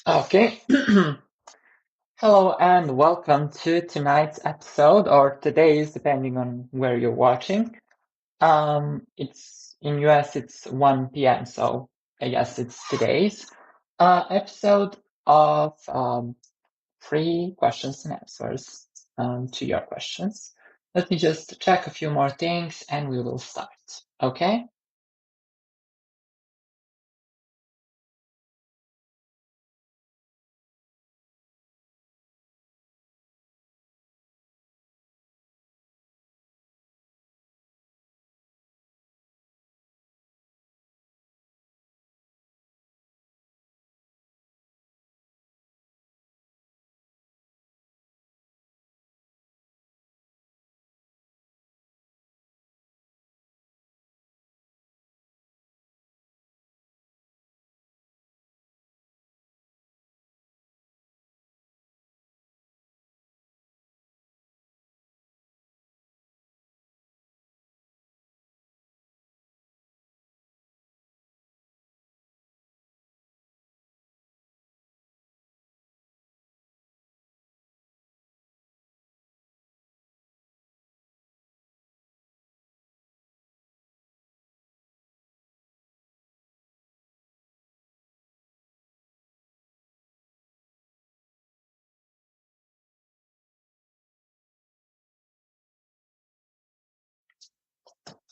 Okay. Hello and welcome to tonight's episode, or today's, depending on where you're watching. It's in US, it's 1 p.m., so I guess it's today's episode of free questions and answers to your questions. Let me just check a few more things and we will start. Okay?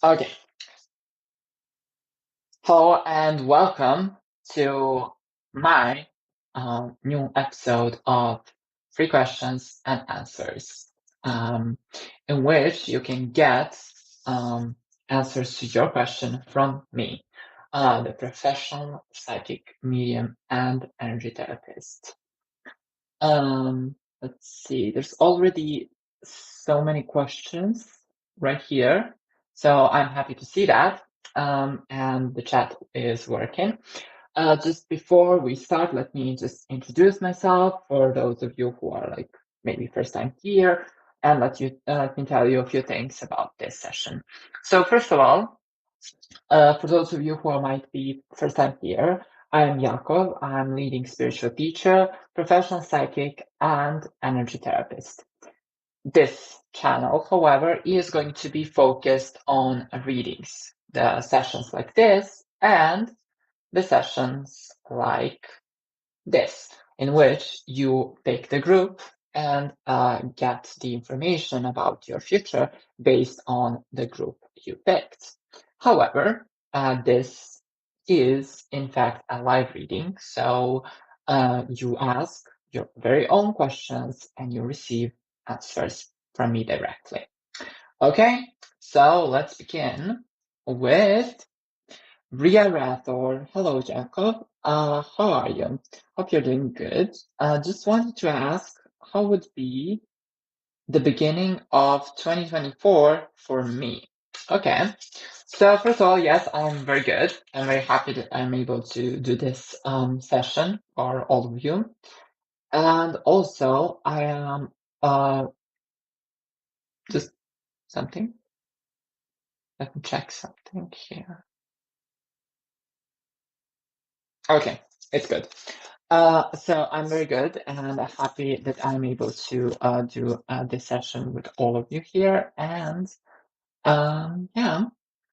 Okay. Hello and welcome to my new episode of Free Questions and Answers, in which you can get answers to your question from me, the professional psychic medium and energy therapist. Let's see, there's already so many questions right here, so I'm happy to see that. And the chat is working. Just before we start, let me just introduce myself for those of you who are like maybe first time here, and let me tell you a few things about this session. So first of all, for those of you who might be first time here, I am Jakov. I'm leading spiritual teacher, professional psychic, and energy therapist. This channel, however, is going to be focused on readings, the sessions like this, and the sessions like this, in which you pick the group and get the information about your future based on the group you picked. However, this is in fact a live reading, so you ask your very own questions and you receive answers from me directly. Okay, so let's begin with Ria Rathor. Hello, Jacob. How are you? Hope you're doing good. Just wanted to ask, how would be the beginning of 2024 for me? Okay. So first of all, yes, I'm very good. I'm very happy that I'm able to do this session for all of you. And also, I am just something. Let me check something here. Okay, it's good. So I'm very good and happy that I'm able to do this session with all of you here. And yeah,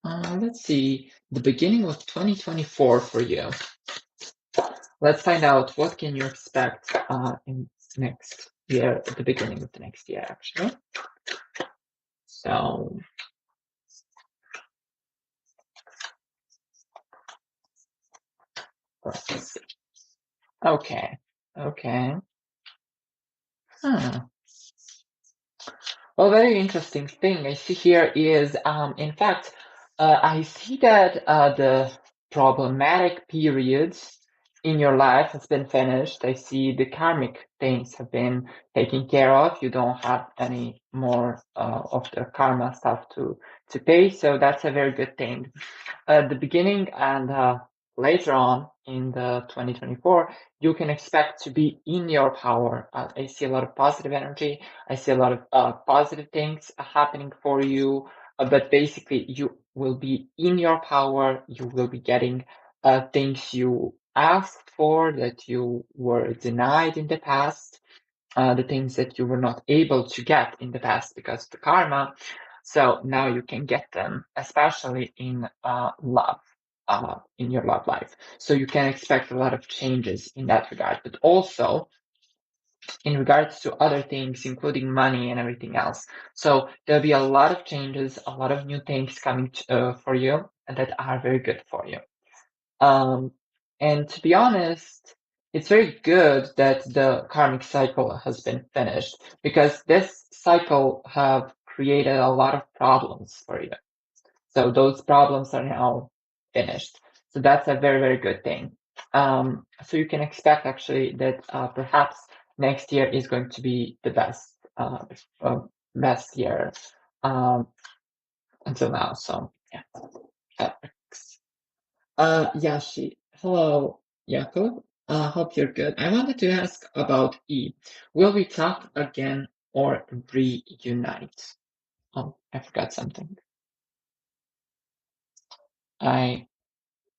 let's see, the beginning of 2024 for you. Let's find out what can you expect in next year, at the beginning of the next year, actually. So let's see. Okay. Well, very interesting thing I see here is, in fact, I see that the problematic periods in your life has been finished. I see the karmic things have been taken care of. You don't have any more of the karma stuff to pay, so that's a very good thing. The beginning and later on in the 2024, you can expect to be in your power. I see a lot of positive energy. I see a lot of positive things happening for you, but basically you will be in your power. You will be getting things you asked for, that you were denied in the past, the things that you were not able to get in the past because of the karma. So now you can get them, especially in love, in your love life. So you can expect a lot of changes in that regard, but also in regards to other things, including money and everything else. So there'll be a lot of changes, a lot of new things coming for you that are very good for you. And to be honest, it's very good that the karmic cycle has been finished, because this cycle have created a lot of problems for you. So those problems are now finished. So that's a very, very good thing. So you can expect actually that perhaps next year is going to be the best year until now. So yeah, that works. Yashi, hello, Jakov. Hope you're good. I wanted to ask about E. Will we talk again or reunite? Oh, I forgot something. I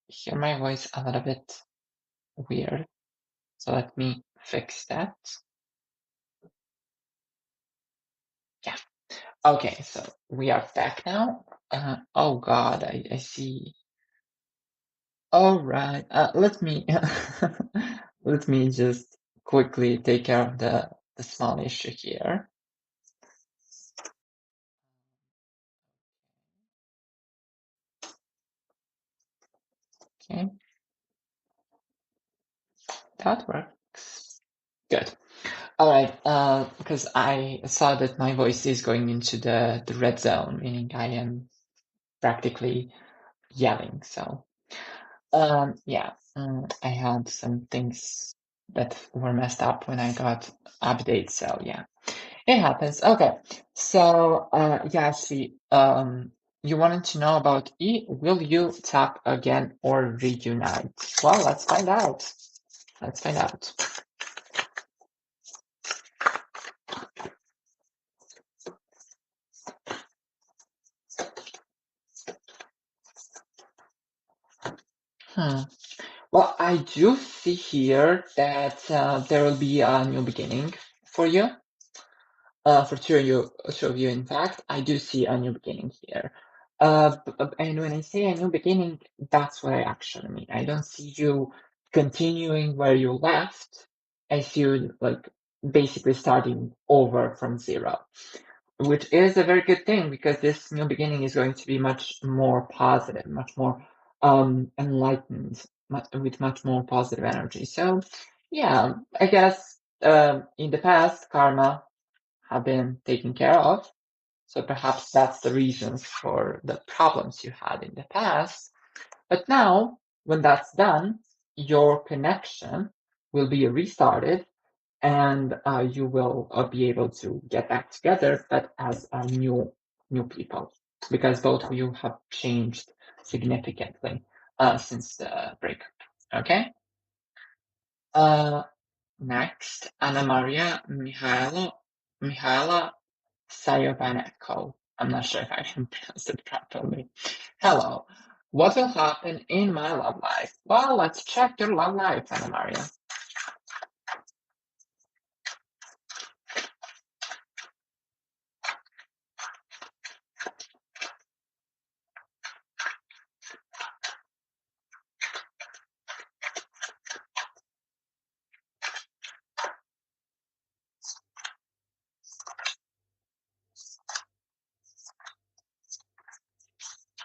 hear my voice a little bit weird, so let me fix that. Yeah. Okay, so we are back now. Oh God, I see. All right. Let me let me just quickly take care of the small issue here. Okay, that works. Good. All right. Because I saw that my voice is going into the red zone, meaning I am practically yelling. So, yeah, I had some things that were messed up when I got updates. So yeah, it happens. Okay. So, Yashi, you wanted to know about E. Will you tap again or reunite? Well, let's find out. Let's find out. Well, I do see here that there will be a new beginning for you. For two of you, in fact, I do see a new beginning here. And when I say a new beginning, that's what I actually mean. I don't see you continuing where you left. I see you like basically starting over from zero, which is a very good thing, because this new beginning is going to be much more positive, much more enlightened, with much more positive energy. So yeah, I guess in the past, karma have been taken care of. So perhaps that's the reasons for the problems you had in the past. But now, when that's done, your connection will be restarted, and you will be able to get back together, but as new people, because both of you have changed significantly since the breakup. Okay. Next, Anna Maria Mihaela Sayabaneko. I'm not sure if I can pronounce it properly. Hello. What will happen in my love life? Well, let's check your love life, Anna Maria.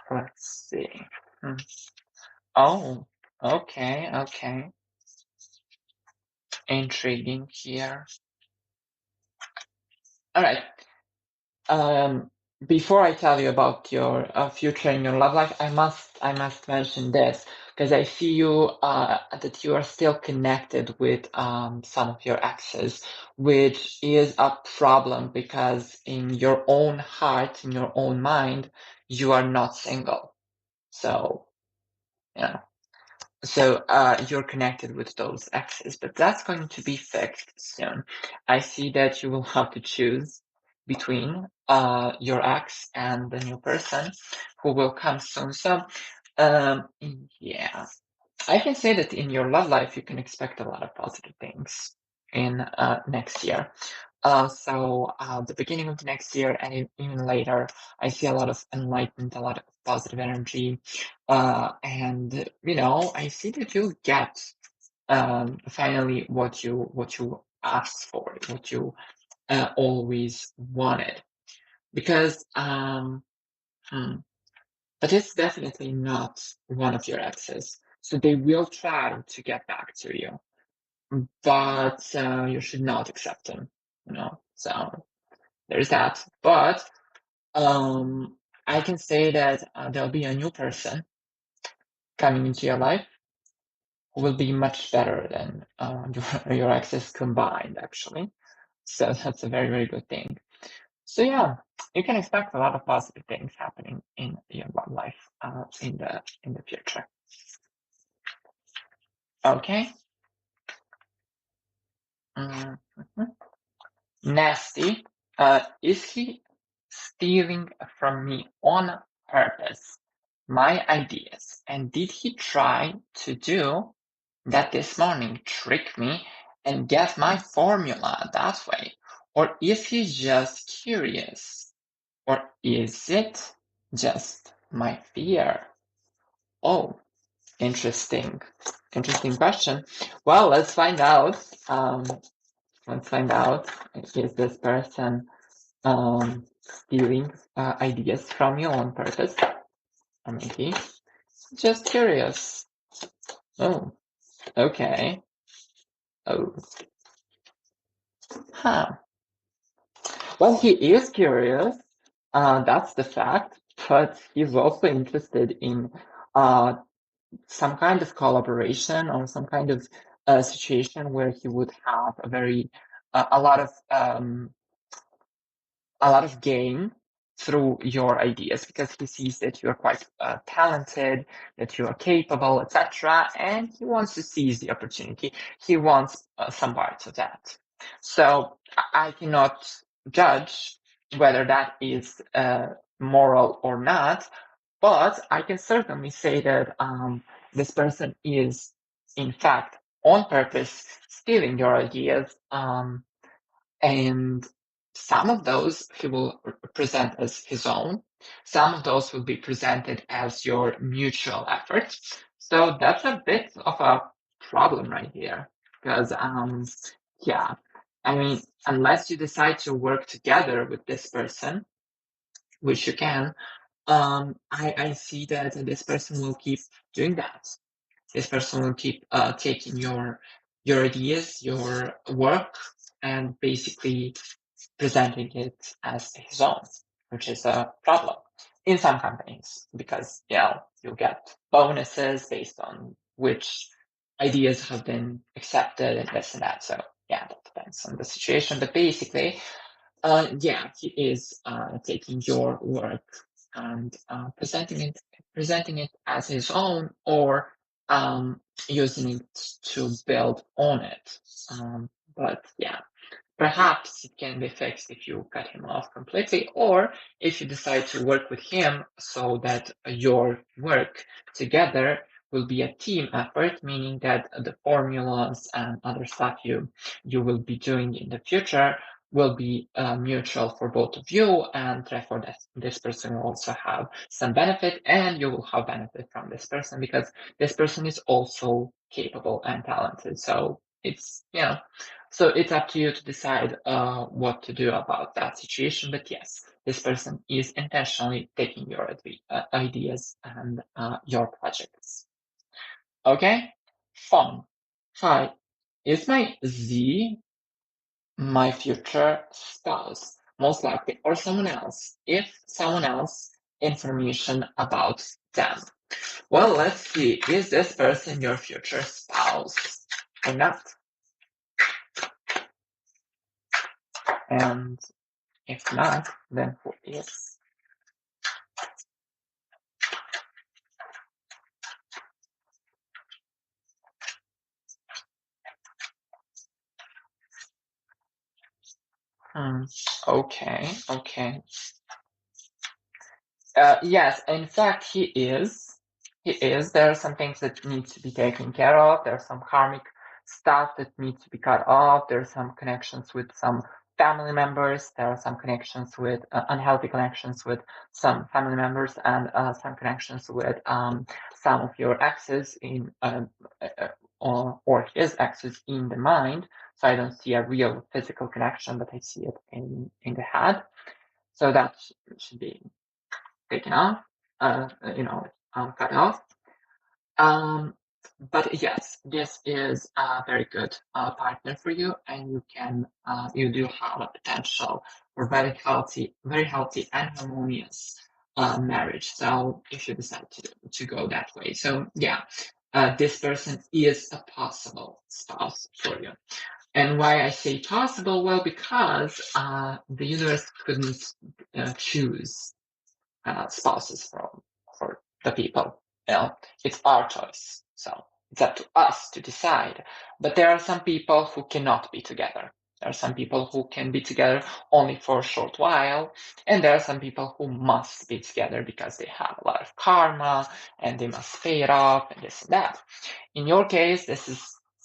Let's see. Oh, okay. Intriguing here. All right. Before I tell you about your future in your love life, I must mention this, because I see you that you are still connected with some of your exes, which is a problem, because in your own heart, in your own mind, you are not single. So, yeah. So you're connected with those exes, but that's going to be fixed soon. I see that you will have to choose between your ex and the new person who will come soon. So yeah, I can say that in your love life, you can expect a lot of positive things in next year. So the beginning of the next year and even later, I see a lot of enlightenment, a lot of positive energy. And, you know, I see that you'll get finally what you asked for, what you always wanted. Because but it's definitely not one of your exes. So they will try to get back to you, but you should not accept them, you know. So there's that. But I can say that there'll be a new person coming into your life who will be much better than your exes combined, actually. So that's a very, very good thing. So yeah, you can expect a lot of positive things happening in your love life in the future. Okay. Mhm. Nasty. Is he stealing from me on purpose my ideas? And did he try to do that this morning, trick me and get my formula that way? Or is he just curious? Or is it just my fear? Oh, interesting. Interesting question. Well, let's find out. Let's find out. Is this person stealing ideas from you on purpose? Or maybe just curious. Oh, okay. Oh, huh. Well, he is curious. That's the fact. But he's also interested in some kind of collaboration or some kind of situation where he would have a very a lot of gain through your ideas, because he sees that you are quite talented, that you are capable, etc., and he wants to seize the opportunity. He wants some parts of that. So I cannot judge whether that is moral or not, but I can certainly say that this person is, in fact, on purpose stealing your ideas. And some of those he will present as his own. Some of those will be presented as your mutual effort. So that's a bit of a problem right here. Because, yeah, I mean, unless you decide to work together with this person, which you can, I see that this person will keep doing that. This person will keep taking your ideas, your work, and basically presenting it as his own, which is a problem in some companies, because you get bonuses based on which ideas have been accepted and this and that. So yeah, that depends on the situation. But basically, he is taking your work and presenting it as his own, or using it to build on it. But yeah, perhaps it can be fixed if you cut him off completely, or if you decide to work with him so that your work together will be a team effort, meaning that the formulas and other stuff you will be doing in the future will be mutual for both of you, and therefore this person will also have some benefit, and you will have benefit from this person because this person is also capable and talented. So it's so it's up to you to decide what to do about that situation. But yes, this person is intentionally taking your ideas and your projects. Okay? Fun. Hi. Is my Z my future spouse? Most likely. Or someone else. If someone else, information about them. Well, let's see. Is this person your future spouse or not? And if not, then who is? Okay, okay. Yes, in fact, he is. There are some things that need to be taken care of. There's some karmic stuff that needs to be cut off. There's some connections with some family members. There are some connections with unhealthy connections with some family members, and some connections with some of your exes in or his exes in the mind. So I don't see a real physical connection, but I see it in the head. So that should be taken off, cut off. But yes, this is a very good partner for you, and you do have a potential for very healthy and harmonious marriage. So if you decide to go that way, so yeah, this person is a possible spouse for you. And why I say possible? Well, because the universe couldn't choose spouses for the people. It's our choice, so it's up to us to decide. But there are some people who cannot be together. There are some people who can be together only for a short while, and there are some people who must be together because they have a lot of karma and they must pay it off and this and that. In your case, this is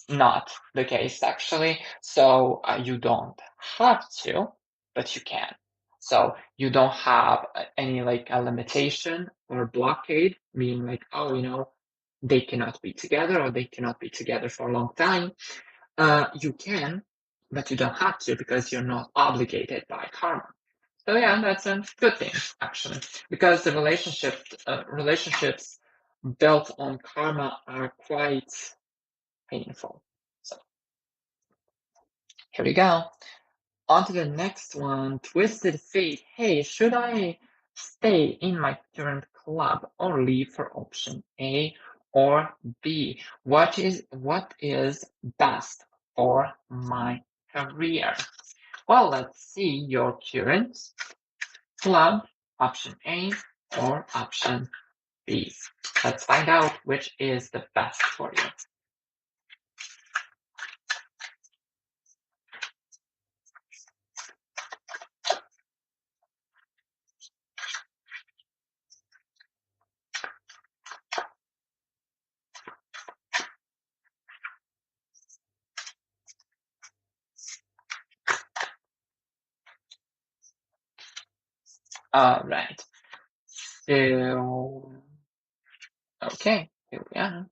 not the case actually, so you don't have to, but you can. So you don't have any like a limitation or blockade, meaning like, they cannot be together or they cannot be together for a long time. You can, but you don't have to because you're not obligated by karma. So yeah, that's a good thing actually, because the relationships built on karma are quite painful. So here we go. On to the next one, Twisted Fate. Hey, should I stay in my current club or leave for option A or B? What is best for my career? Well, let's see your current club, option A or option B. Let's find out which is the best for you. All right. So, okay, here we are.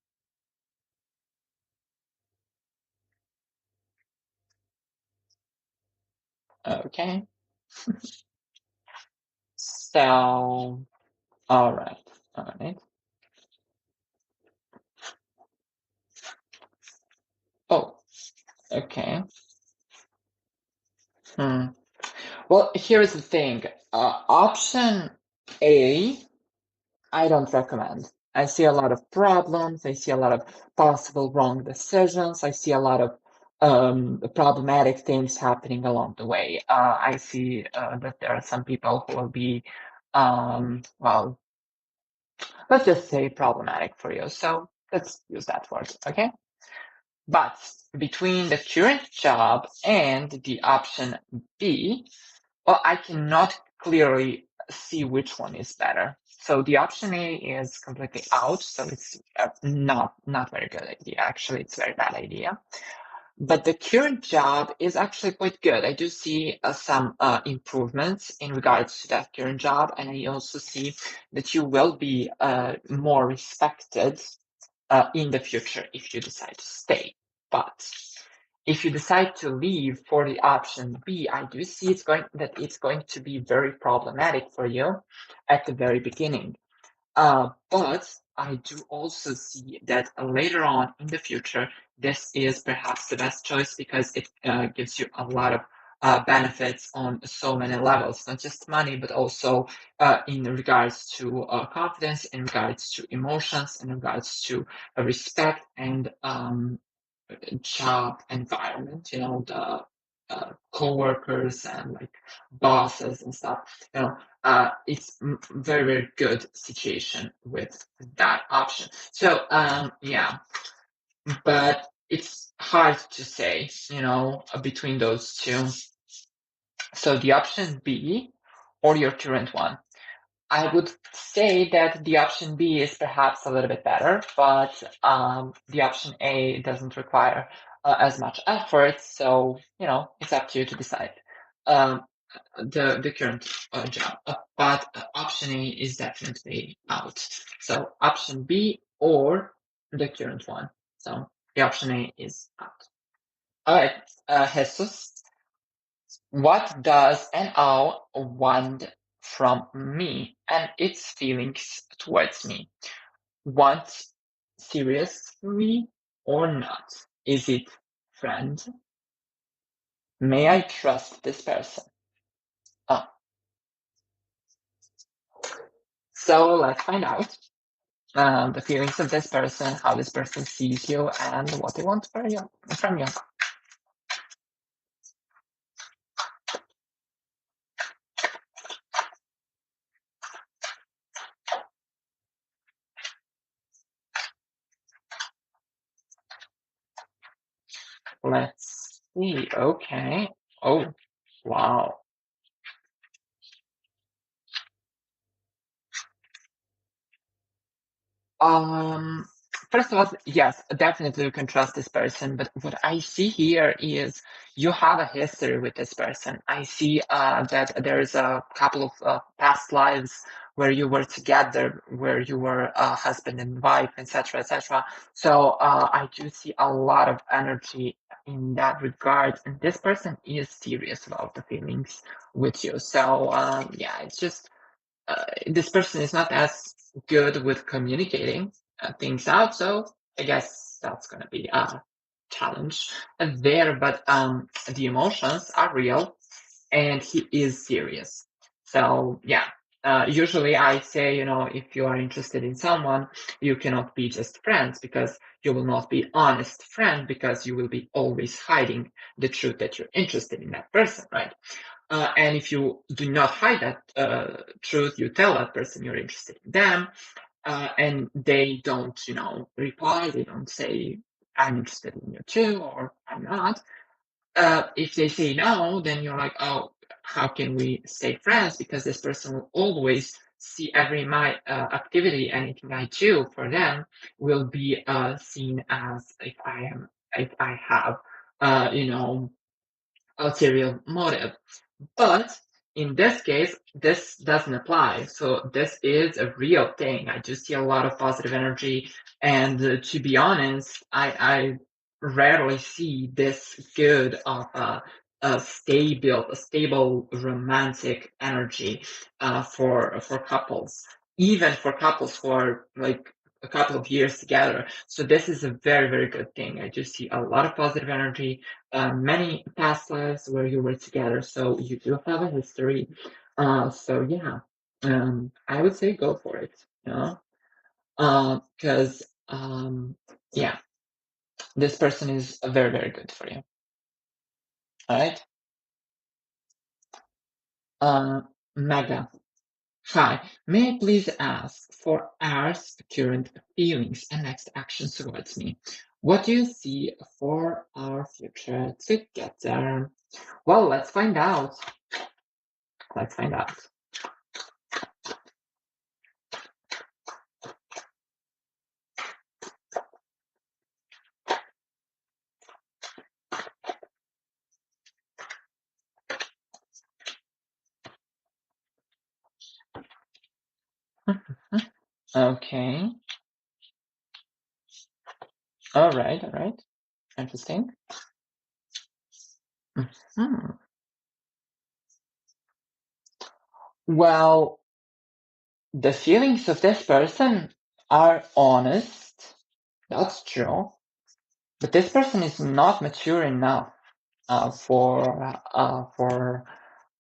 Okay. So, all right. Oh, okay. Well, here's the thing. Option A, I don't recommend. I see a lot of problems. I see a lot of possible wrong decisions. I see a lot of problematic things happening along the way. I see that there are some people who will be, well, let's just say problematic for you. So let's use that word, okay? But between the current job and the option B, well, I cannot clearly see which one is better. So the option A is completely out, so it's not very good idea. Actually, it's a very bad idea. But the current job is actually quite good. I do see some improvements in regards to that current job, and I also see that you will be more respected in the future if you decide to stay. But if you decide to leave for the option B, I do see it's going to be very problematic for you at the very beginning. But I do also see that later on in the future, this is perhaps the best choice because it gives you a lot of benefits on so many levels, not just money, but also in regards to confidence, in regards to emotions, in regards to respect and job environment, the co-workers and like bosses and stuff, it's very, very good situation with that option. So yeah, but it's hard to say, between those two. So the option B or your current one. I would say that the option B is perhaps a little bit better, but the option A doesn't require as much effort. So, it's up to you to decide. The current job, but option A is definitely out. So option B or the current one. So the option A is out. All right, Jesus, what does NO want from me and its feelings towards me? Want serious for me or not? Is it friend? May I trust this person? Oh, so let's find out the feelings of this person, how this person sees you, and what they want from you. Let's see. Okay. Oh, wow. Um, First of all, yes, definitely you can trust this person, but what I see here is you have a history with this person. I see that there's a couple of past lives where you were together, where you were husband and wife, etc., etc. So I do see a lot of energy in that regard, and this person is serious about the feelings with you. So yeah, it's just this person is not as good with communicating things out, so I guess that's going to be a challenge there. But the emotions are real, and he is serious. So yeah, usually I say, if you are interested in someone, you cannot be just friends, because you will not be honest friend, because you will be always hiding the truth that you're interested in that person, right? And if you do not hide that truth, you tell that person you're interested in them, and they don't, reply, they don't say, I'm interested in you too, or I'm not. If they say no, then you're like, oh, how can we stay friends? Because this person will always see every my activity, anything I do for them will be seen as if I have, ulterior motive. But in this case, this doesn't apply. So this is a real thing. I do see a lot of positive energy. And to be honest, I rarely see this good of a stable romantic energy for couples, even for couples who are like a couple of years together. So this is a very, very good thing. I do see a lot of positive energy, many past lives where you were together, so you do have a history. So yeah, I would say go for it, because yeah, this person is very, very good for you. All right. Mega. Hi, may I please ask for R's current feelings and next actions towards me? What do you see for our future together? Well, let's find out. Let's find out. Okay. All right. All right. Interesting. Mhm. Well, the feelings of this person are honest. That's true. But this person is not mature enough for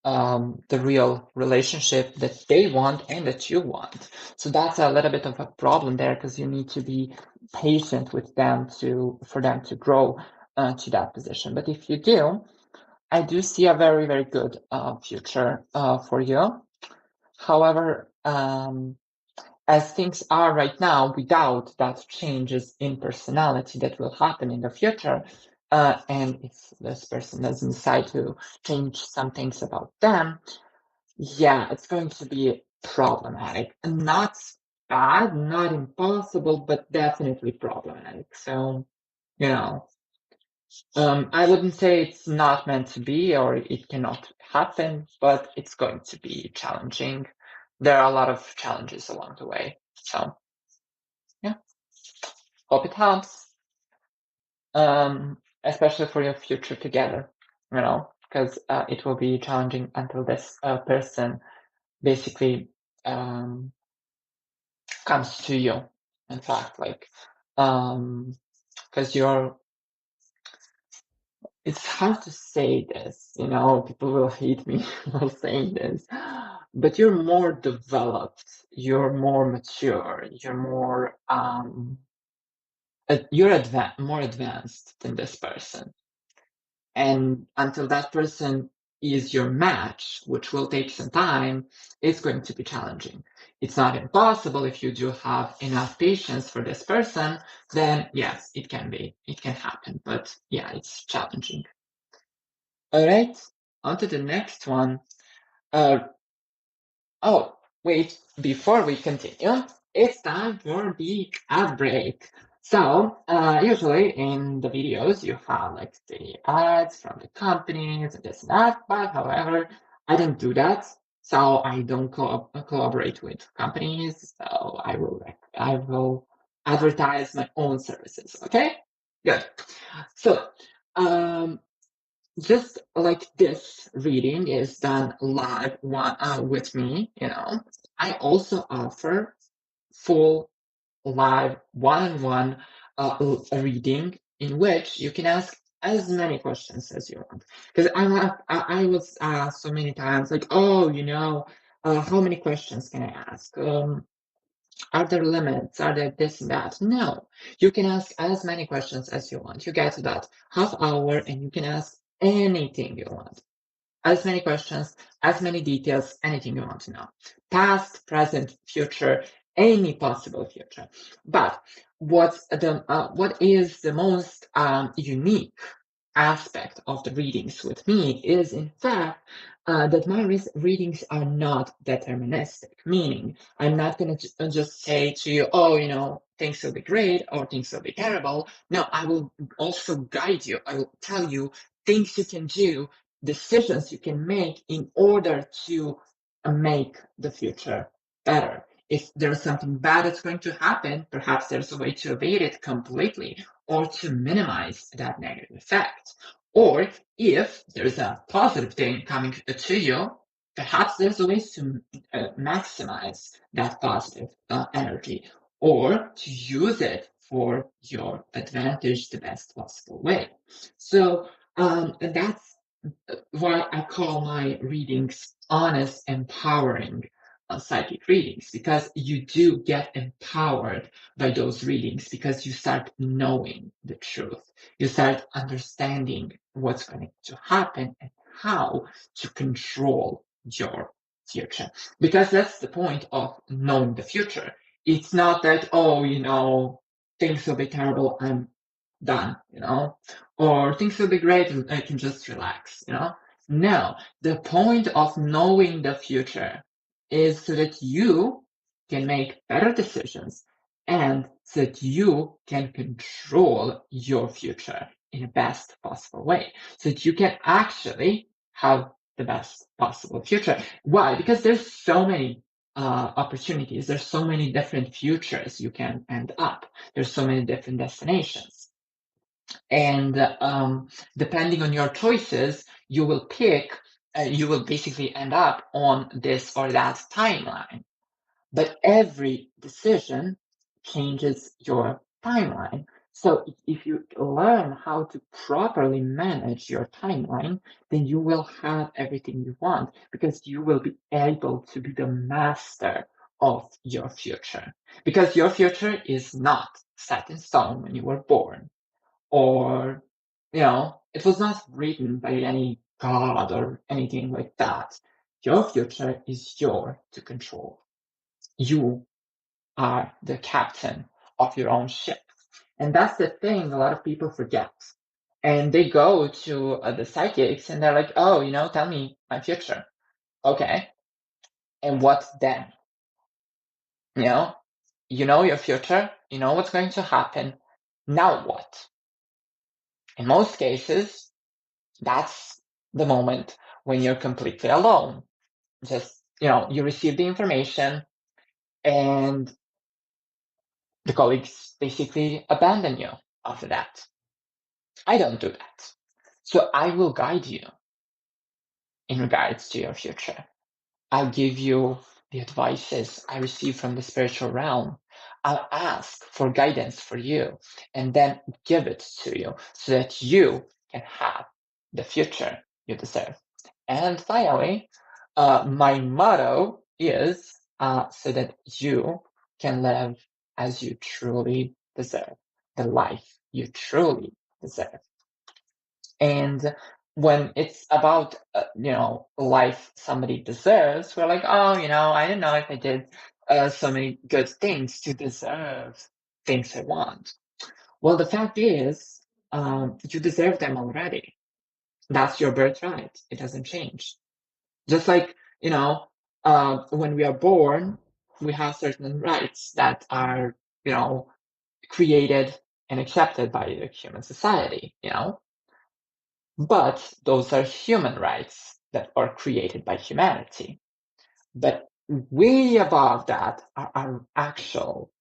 the real relationship that they want and that you want. So that's a little bit of a problem there, because you need to be patient with them for them to grow to that position. But if you do, I do see a very, very good future for you. However, as things are right now, without that changes in personality that will happen in the future, and if this person doesn't decide to change some things about them, yeah, it's going to be problematic. Not bad, not impossible, but definitely problematic. So, I wouldn't say it's not meant to be or it cannot happen, but it's going to be challenging. There are a lot of challenges along the way. So, yeah, hope it helps. Especially for your future together, because it will be challenging until this person basically comes to you. In fact, because it's hard to say this, people will hate me for saying this, but you're more developed, you're more mature, you're more more advanced than this person. And until that person is your match, which will take some time, it's going to be challenging. It's not impossible if you do have enough patience for this person, then yes, it can happen. But yeah, it's challenging. All right, on to the next one. Oh, wait, before we continue, it's time for the ad break. So, usually in the videos, you have like the ads from the companies and this and that, but however, I don't do that. So I don't collaborate with companies. So I will advertise my own services. Okay, good. So, just like this reading is done live with me, I also offer full live one-on-one reading in which you can ask as many questions as you want. Because I was asked so many times, like, oh, how many questions can I ask? Are there limits? Are there this and that? No, you can ask as many questions as you want. You get that half hour and you can ask anything you want. As many questions, as many details, anything you want to know. Past, present, future, any possible future. But what is the most unique aspect of the readings with me is, in fact, that my readings are not deterministic, meaning I'm not going to just say to you, oh, things will be great or things will be terrible. No, I will also guide you. I will tell you things you can do, decisions you can make in order to make the future better. If there's something bad that's going to happen, perhaps there's a way to evade it completely or to minimize that negative effect. Or if there's a positive thing coming to you, perhaps there's a way to maximize that positive energy or to use it for your advantage the best possible way. So that's why I call my readings honest, empowering psychic readings, because you do get empowered by those readings because you start knowing the truth. You start understanding what's going to happen and how to control your future. Because that's the point of knowing the future. It's not that, things will be terrible, I'm done, or things will be great and I can just relax, No, the point of knowing the future is so that you can make better decisions and so that you can control your future in the best possible way, so that you can actually have the best possible future. Why? Because there's so many opportunities. There's so many different futures you can end up. There's so many different destinations. And depending on your choices, you will basically end up on this or that timeline. But every decision changes your timeline. So if you learn how to properly manage your timeline, then you will have everything you want because you will be able to be the master of your future. Because your future is not set in stone when you were born, or, it was not written by any god or anything like that. Your future is yours to control. You are the captain of your own ship. And that's the thing a lot of people forget. And they go to the psychics and they're like, oh, tell me my future. Okay. And what then? You know your future, you know what's going to happen. Now what? In most cases, that's the moment when you're completely alone. Just, you receive the information and the colleagues basically abandon you after that. I don't do that. So I will guide you in regards to your future. I'll give you the advices I receive from the spiritual realm. I'll ask for guidance for you and then give it to you so that you can have the future you deserve. And finally, my motto is so that you can live as you truly deserve, the life you truly deserve. And when it's about, life somebody deserves, we're like, oh, I don't know if I did so many good things to deserve things I want. Well, the fact is, you deserve them already. That's your birthright. It doesn't change. Just like, when we are born, we have certain rights that are, created and accepted by the human society, But those are human rights that are created by humanity. But way above that are our actual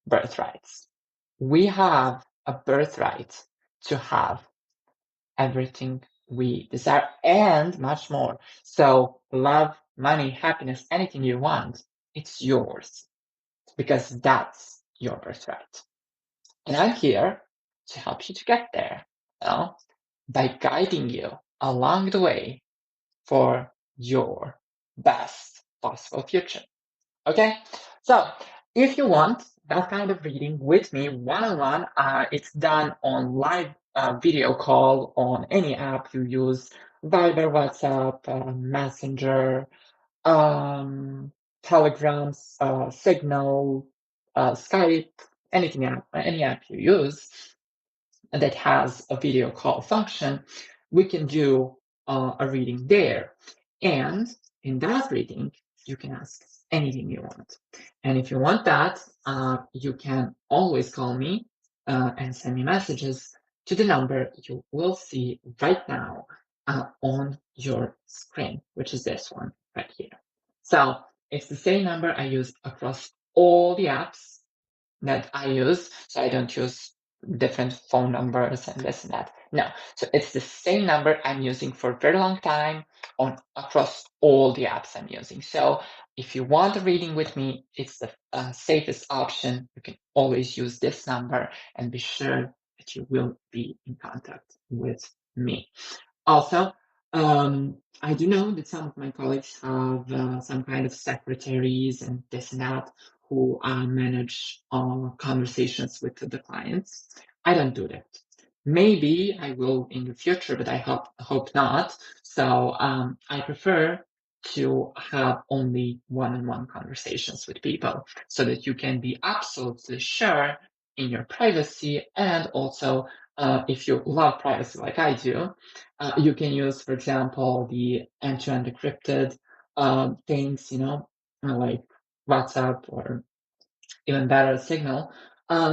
birthrights. We have a birthright to have everything we desire and much more. So love, money, happiness, anything you want, it's yours because that's your birthright. And I'm here to help you to get there, by guiding you along the way for your best possible future. Okay? So if you want that kind of reading with me one-on-one, it's done on live video call on any app you use, Viber, WhatsApp, Messenger, Telegram, Signal, Skype, any app you use that has a video call function, we can do a reading there. And in that reading, you can ask anything you want. And if you want that, you can always call me and send me messages to the number you will see right now on your screen, which is this one right here. So it's the same number I use across all the apps that I use. So I don't use different phone numbers and this and that. No, so it's the same number I'm using for a very long time across all the apps I'm using. So if you want a reading with me, it's the safest option. You can always use this number and be sure that you will be in contact with me. Also, I do know that some of my colleagues have some kind of secretaries and this and that who manage conversations with the clients. I don't do that. Maybe I will in the future, but I hope not. So I prefer to have only one-on-one conversations with people so that you can be absolutely sure in your privacy. And also, if you love privacy like I do, you can use, for example, the end-to-end encrypted things, like WhatsApp or even better Signal.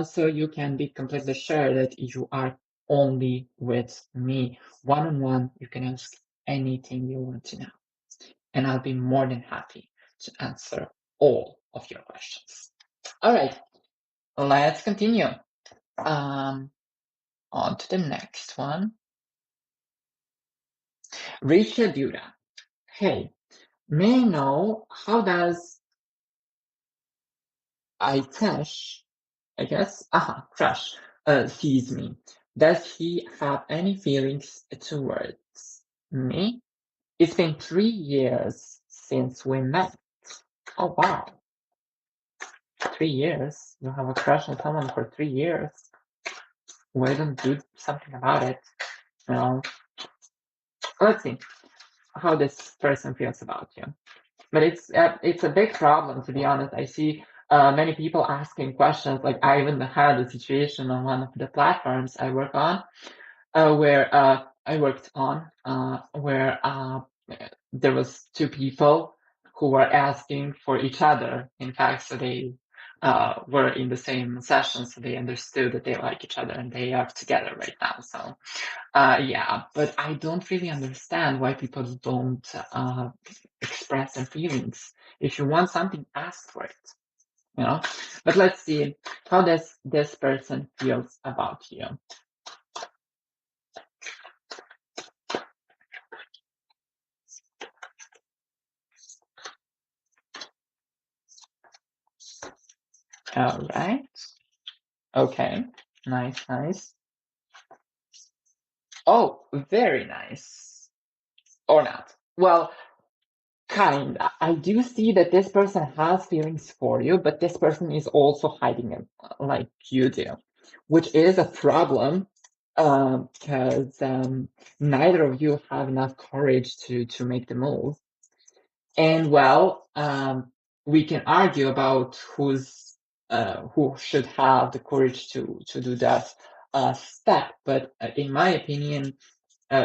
So you can be completely sure that you are only with me. One-on-one, you can ask anything you want to know. And I'll be more than happy to answer all of your questions. All right, let's continue. On to the next one. Rachel Dura. Hey, may I know how does Crush sees me? Does he have any feelings towards me? It's been 3 years since we met. Oh wow, 3 years? You have a crush on someone for 3 years? Why don't do something about it? Let's see how this person feels about you. But it's a big problem, to be honest. I see many people asking questions. Like I even had a situation on one of the platforms I work on, where there was two people who were asking for each other. In fact, so they were in the same session, so they understood that they like each other and they are together right now. So yeah, but I don't really understand why people don't express their feelings. If you want something, ask for it, you know. But let's see how this person feels about you. All right. Okay. Nice, nice. Oh, very nice. Or not. Well, kinda. I do see that this person has feelings for you, but this person is also hiding it like you do, which is a problem because neither of you have enough courage to make the move. And well, we can argue about who should have the courage to do that step, but in my opinion,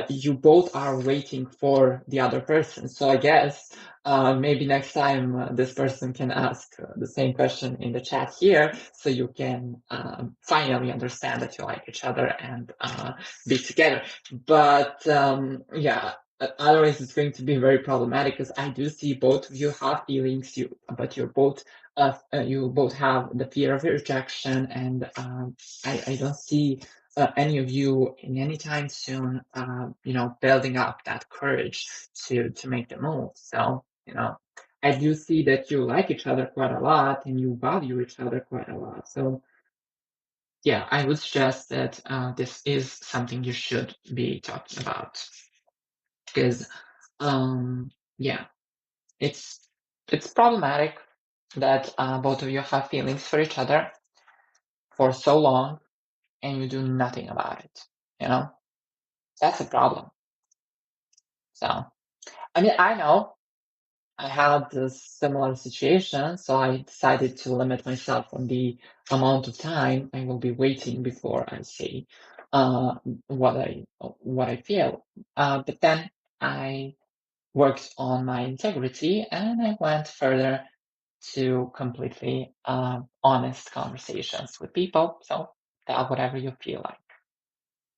you both are waiting for the other person. So I guess maybe next time this person can ask the same question in the chat here, so you can finally understand that you like each other and be together. But yeah, otherwise it's going to be very problematic because I do see both of you have feelings, but you both have the fear of rejection, and I don't see any of you in any time soon, building up that courage to make the move. So, I do see that you like each other quite a lot and you value each other quite a lot. So, yeah, I would suggest that this is something you should be talking about because, yeah, it's problematic that both of you have feelings for each other for so long and you do nothing about it. That's a problem. So, I mean, I know I had this similar situation, so I decided to limit myself on the amount of time I will be waiting before I say what I feel. But then I worked on my integrity and I went further to completely honest conversations with people. So tell whatever you feel like.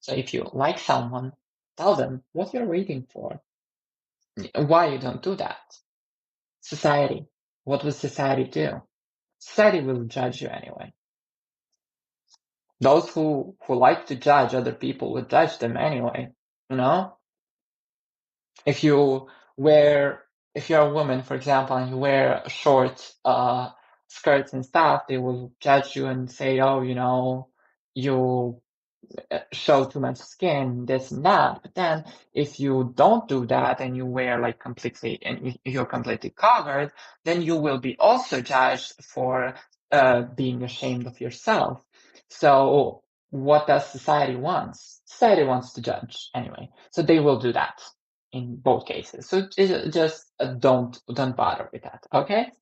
So if you like someone, tell them what you're waiting for. Why you don't do that? Society. What will society do? Society will judge you anyway. Those who like to judge other people will judge them anyway, If you're a woman, for example, and you wear short skirts and stuff, they will judge you and say, oh, you show too much skin, this and that. But then if you don't do that and you wear like completely, and you're completely covered, then you will be also judged for being ashamed of yourself. So what does society want? Society wants to judge anyway. So they will do that in both cases. So just don't bother with that, okay?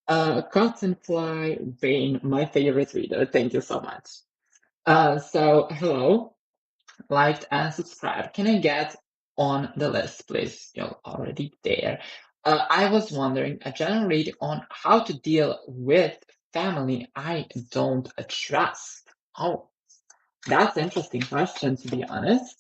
Cottonfly Bane, my favorite reader. Thank you so much. So hello, liked and subscribed. Can I get on the list, please? You're already there. I was wondering a general read on how to deal with family I don't trust. Oh, that's an interesting question, to be honest.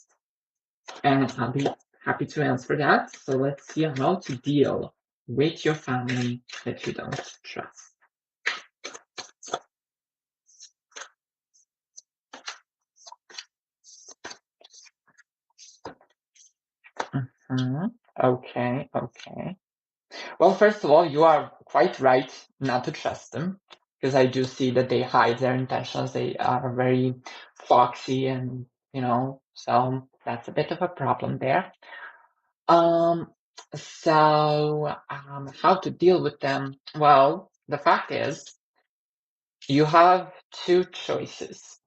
And I'll be happy to answer that. So let's see how to deal with your family that you don't trust. Okay. Well, first of all, you are quite right not to trust them, because I do see that they hide their intentions. They are very foxy and, so that's a bit of a problem there. So how to deal with them? Well, the fact is, you have two choices.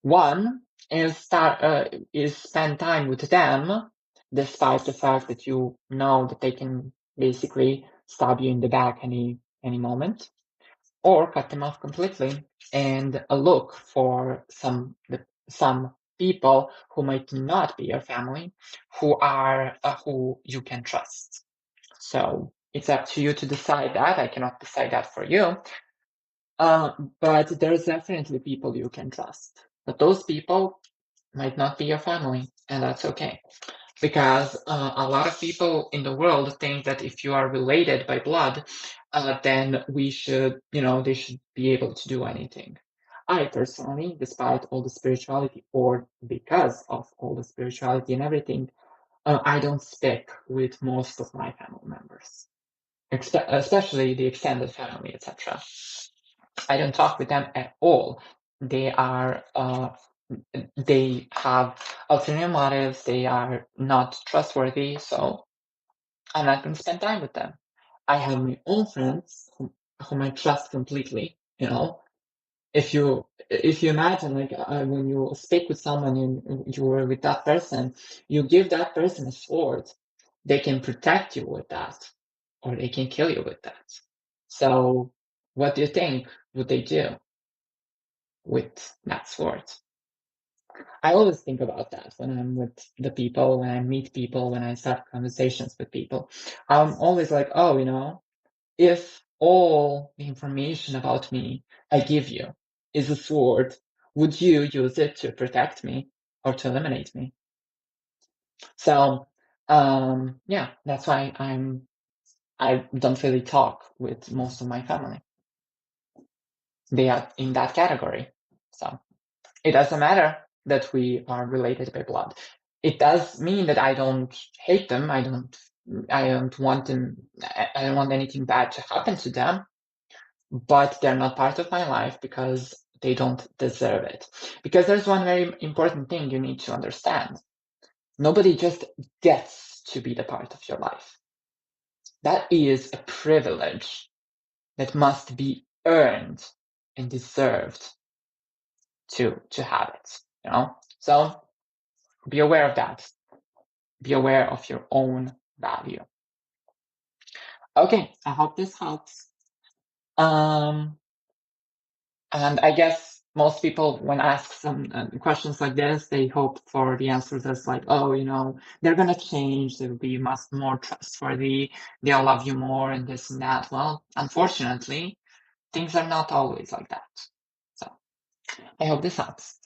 One is spend time with them, despite the fact that you know that they can basically stab you in the back any moment, or cut them off completely and look for some people who might not be your family, who you can trust. So it's up to you to decide that. I cannot decide that for you. But there's definitely people you can trust. But those people might not be your family, and that's okay. Because a lot of people in the world think that if you are related by blood, then they should be able to do anything. I personally, despite all the spirituality, or because of all the spirituality and everything, I don't stick with most of my family members, especially the extended family, etc. I don't talk with them at all. They have ulterior motives. They are not trustworthy, so I'm not going to spend time with them. I have my own friends whom I trust completely. If you imagine, like, when you speak with someone and you are with that person, you give that person a sword. They can protect you with that, or they can kill you with that. So what do you think would they do with that sword? I always think about that when I'm with the people, when I meet people, when I start conversations with people. I'm always like, if all the information about me I give you is a sword, would you use it to protect me or to eliminate me? So, that's why I don't really talk with most of my family. They are in that category. So it doesn't matter that we are related by blood. It does mean that I don't hate them. I don't want them. I don't want anything bad to happen to them, but they're not part of my life because they don't deserve it. Because there's one very important thing you need to understand. Nobody just gets to be the part of your life. That is a privilege that must be earned and deserved to have it, So be aware of that. Be aware of your own value. Okay, I hope this helps. And I guess most people, when asked some questions like this, they hope for the answers as like, they're gonna change, they'll be much more trustworthy, they'll love you more, and this and that. Well, unfortunately, things are not always like that. So I hope this helps.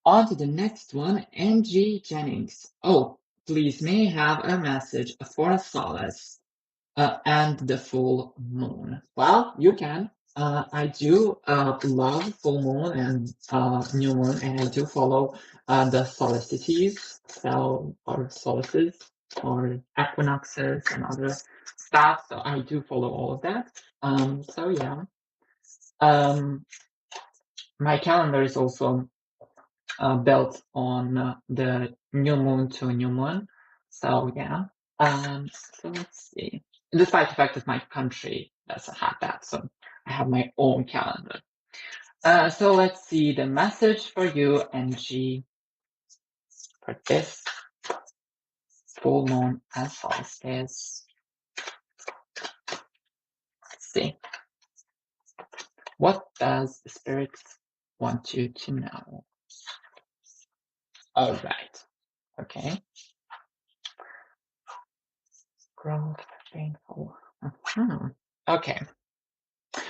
On to the next one, Angie Jennings. Oh, please, may I have a message for a solace and the full moon? Well, you can. I do love full moon and new moon, and I do follow the solstices, or solaces, or equinoxes and other stuff. So I do follow all of that. So yeah. My calendar is also built on the new moon to new moon. So yeah. So let's see. Despite the fact that my country doesn't have that, so I have my own calendar. So let's see the message for you, NG, for this full moon and solstice. Let's see. What does the spirit want you to know? All right. Okay. Growth, painful. Okay.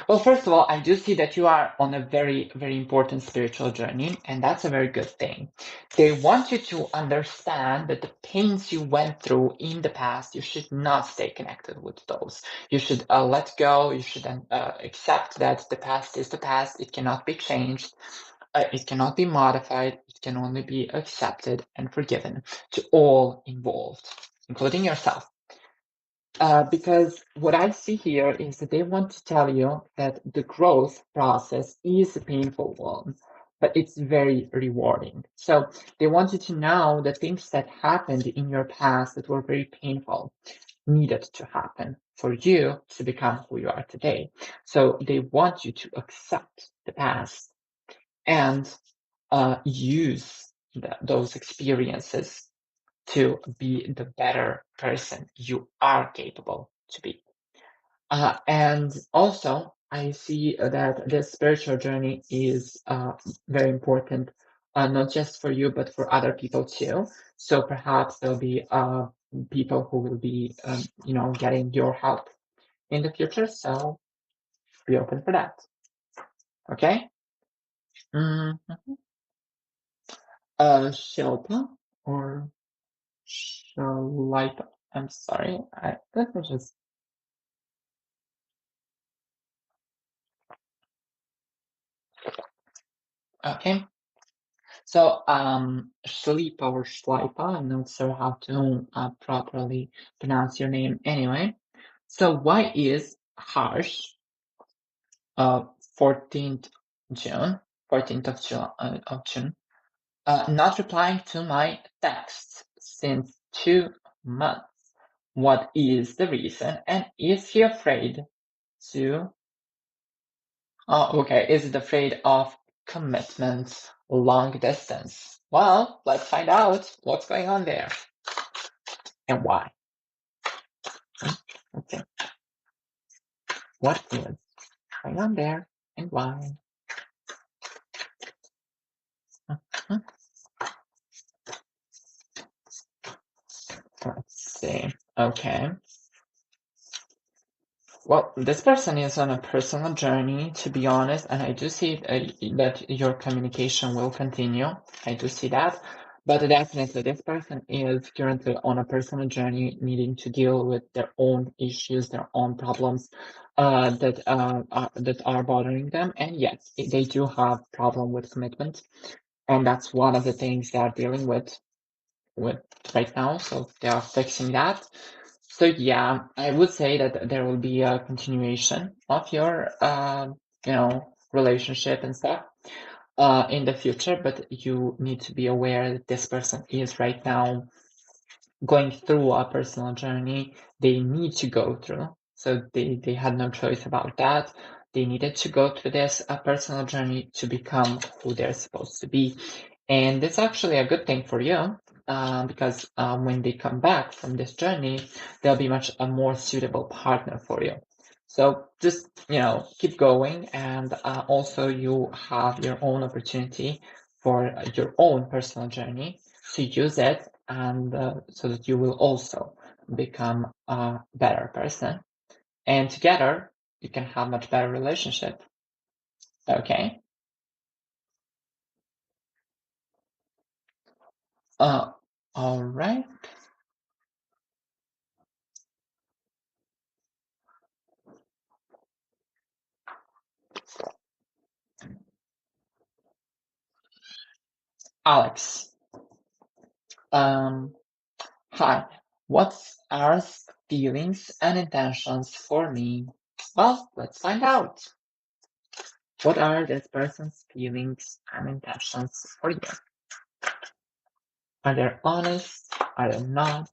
Well, first of all, I do see that you are on a very, very important spiritual journey, and that's a very good thing. They want you to understand that the pains you went through in the past, you should not stay connected with those. You should let go. You should accept that the past is the past. It cannot be changed. It cannot be modified. It can only be accepted and forgiven to all involved, including yourself. Because what I see here is that they want to tell you that the growth process is a painful one, but it's very rewarding. So they want you to know that things that happened in your past that were very painful needed to happen for you to become who you are today. So they want you to accept the past and use those experiences to be the better person you are capable to be. And also, I see that this spiritual journey is very important not just for you, but for other people too. So perhaps there'll be people who will be, getting your help in the future. So be open for that. Okay. Mm-hmm. Shilpa or Shalipa. I'm sorry. Let me just. Okay. So, Shlipa or Shlipa, I'm not sure how to properly pronounce your name anyway. So, why is Harsh, 14th June, 14th of June, not replying to my texts since 2 months? What is the reason? And is he afraid to? Oh, okay. Is it afraid of commitment, long distance? Well, let's find out what's going on there and why. Okay. What is going on there and why? Mhm. Let's see. Okay. Well, this person is on a personal journey, to be honest, and I do see that your communication will continue. I do see that. But definitely, this person is currently on a personal journey, needing to deal with their own issues, their own problems that are bothering them. And yes, they do have problem with commitment, and that's one of the things they are dealing with right now. So they are fixing that. So yeah, I would say that there will be a continuation of your, relationship and stuff in the future, but you need to be aware that this person is right now going through a personal journey they need to go through. So they had no choice about that. They needed to go through this personal journey to become who they're supposed to be. And it's actually a good thing for you because when they come back from this journey, they'll be much a more suitable partner for you. So just, keep going. And also you have your own opportunity for your own personal journey to use it and so that you will also become a better person. And together you can have much better relationship. Okay. All right. Alex. Hi. What's our feelings and intentions for me? Well, let's find out. What are this person's feelings and intentions for you? Are they honest? Are they not?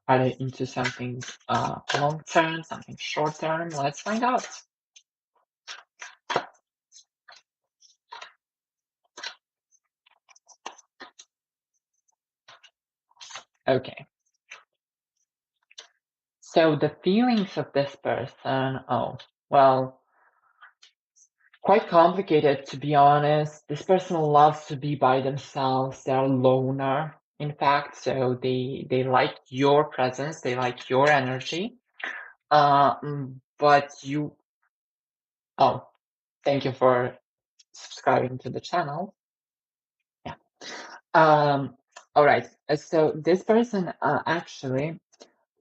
Are they into something long term, something short term? Let's find out. Okay. So the feelings of this person, well, quite complicated to be honest. This person loves to be by themselves. They're a loner, in fact. So they like your presence. They like your energy. But you. Oh, thank you for subscribing to the channel. Yeah. All right. So this person actually,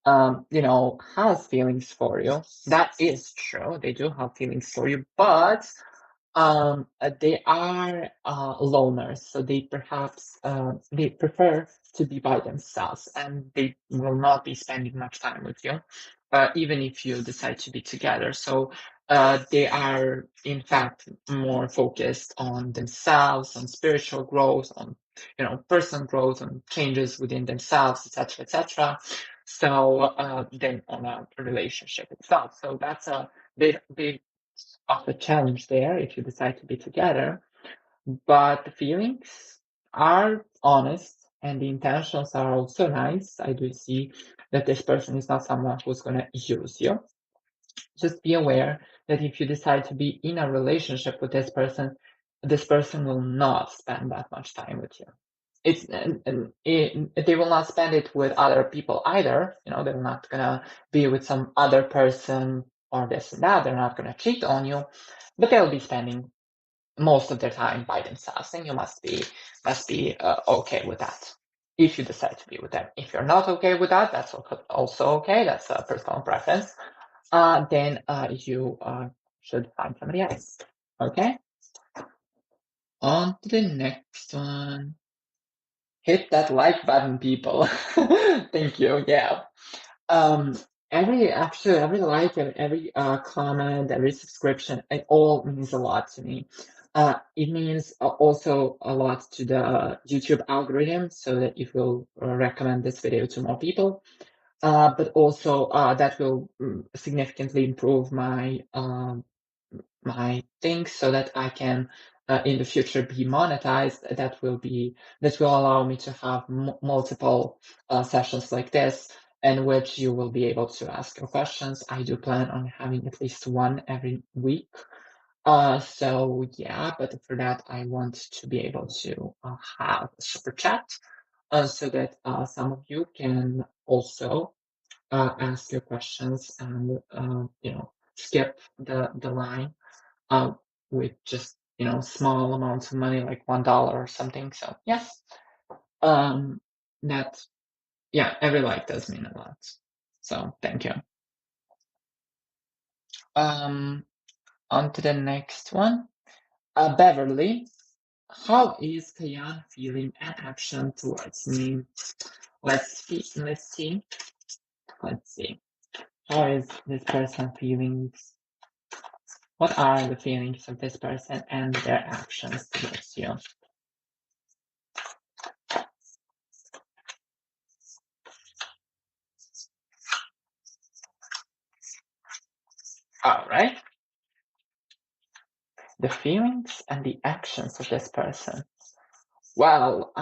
has feelings for you. That is true. They do have feelings for you, but they are loners, so they perhaps they prefer to be by themselves, and they will not be spending much time with you, even if you decide to be together. So they are, in fact, more focused on themselves, on spiritual growth, on personal growth, on changes within themselves, etc., etc. So then on a relationship itself. So that's a big of a challenge there if you decide to be together. But the feelings are honest and the intentions are also nice. I do see that this person is not someone who's going to use you. Just be aware that if you decide to be in a relationship with this person, this person will not spend that much time with you. They will not spend it with other people either. They're not gonna be with some other person or this and that. They're not gonna cheat on you, but they'll be spending most of their time by themselves, and you must be okay with that. If you decide to be with them. If you're not okay with that, that's also okay. That's a personal preference. Then you should find somebody else. Okay. On to the next one. Hit that like button, people. Thank you. Yeah. Every like and every comment, every subscription, it all means a lot to me. It means also a lot to the YouTube algorithm, so that it will recommend this video to more people. But also that will significantly improve my my things, so that I can in the future be monetized. That will allow me to have multiple sessions like this, in which you will be able to ask your questions. I do plan on having at least one every week. So yeah, but for that I want to be able to have a super chat, so that some of you can also ask your questions and skip the line with just small amounts of money, like $1 or something. So yes, that every like does mean a lot. So thank you. On to the next one. Beverly, how is Kayan feeling and action towards me? Let's see. How is this person feeling? What are the feelings of this person and their actions towards you? All right. The feelings and the actions of this person. Well,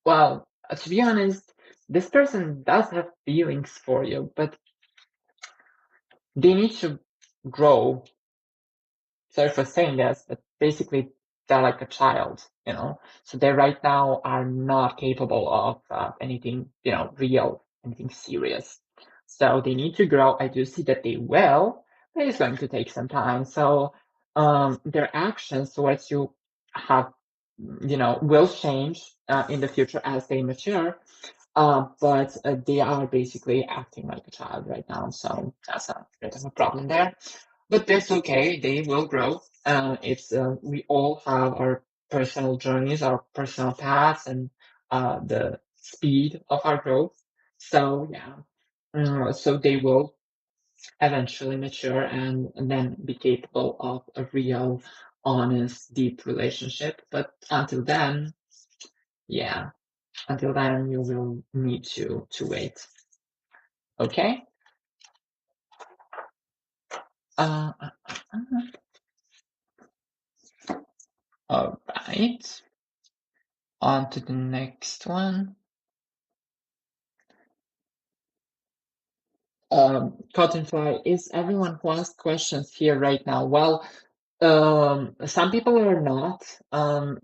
to be honest, this person does have feelings for you, but they need to grow. Sorry for saying this, but basically they're like a child, so they right now are not capable of anything, real, anything serious. So they need to grow. I do see that they will, but it's going to take some time. So their actions towards you will change in the future as they mature. But they are basically acting like a child right now. So that's a bit of a problem there. But that's okay. They will grow. We all have our personal journeys, our personal paths, and the speed of our growth. So yeah, so they will eventually mature and then be capable of a real, honest, deep relationship. But until then, you will need to wait. Okay. All right. On to the next one. Cottonfly, is everyone who asked questions here right now? Well, some people are not.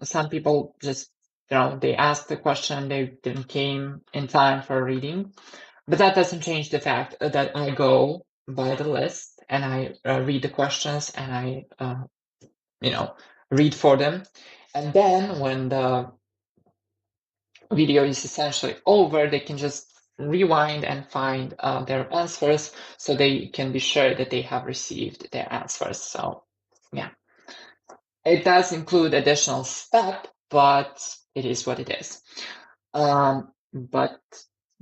Some people just, they asked the question, they didn't came in time for a reading. But that doesn't change the fact that I go by the list and I read the questions and I, read for them. And then when the video is essentially over, they can just rewind and find their answers, so they can be sure that they have received their answers. So yeah, it does include additional step, but it is what it is. But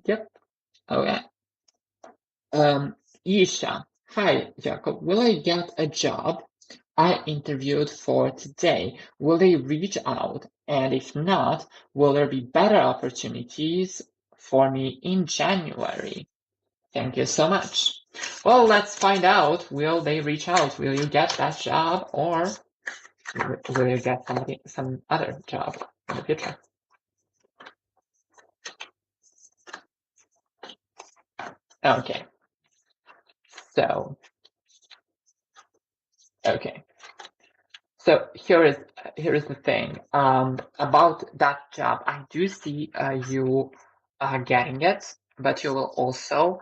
yep. Okay. Isha, hi Jakob, will I get a job I interviewed for today? Will they reach out? And if not, will there be better opportunities for me in January? Thank you so much. Well, let's find out. Will they reach out? Will you get that job, or will you get some other job in the future? Okay. So, okay. So here is the thing about that job. I do see you getting it, but you will also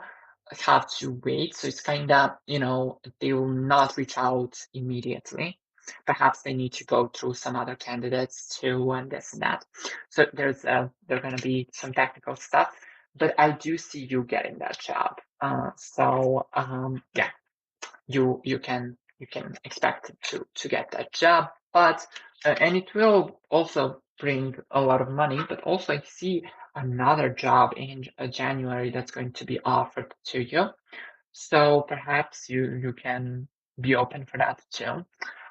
have to wait. So it's kind of, they will not reach out immediately. Perhaps they need to go through some other candidates too, and this and that. So there's going to be some technical stuff, but I do see you getting that job. Yeah, you can expect to get that job, but and it will also bring a lot of money. But also I see another job in January that's going to be offered to you, so perhaps you can be open for that too.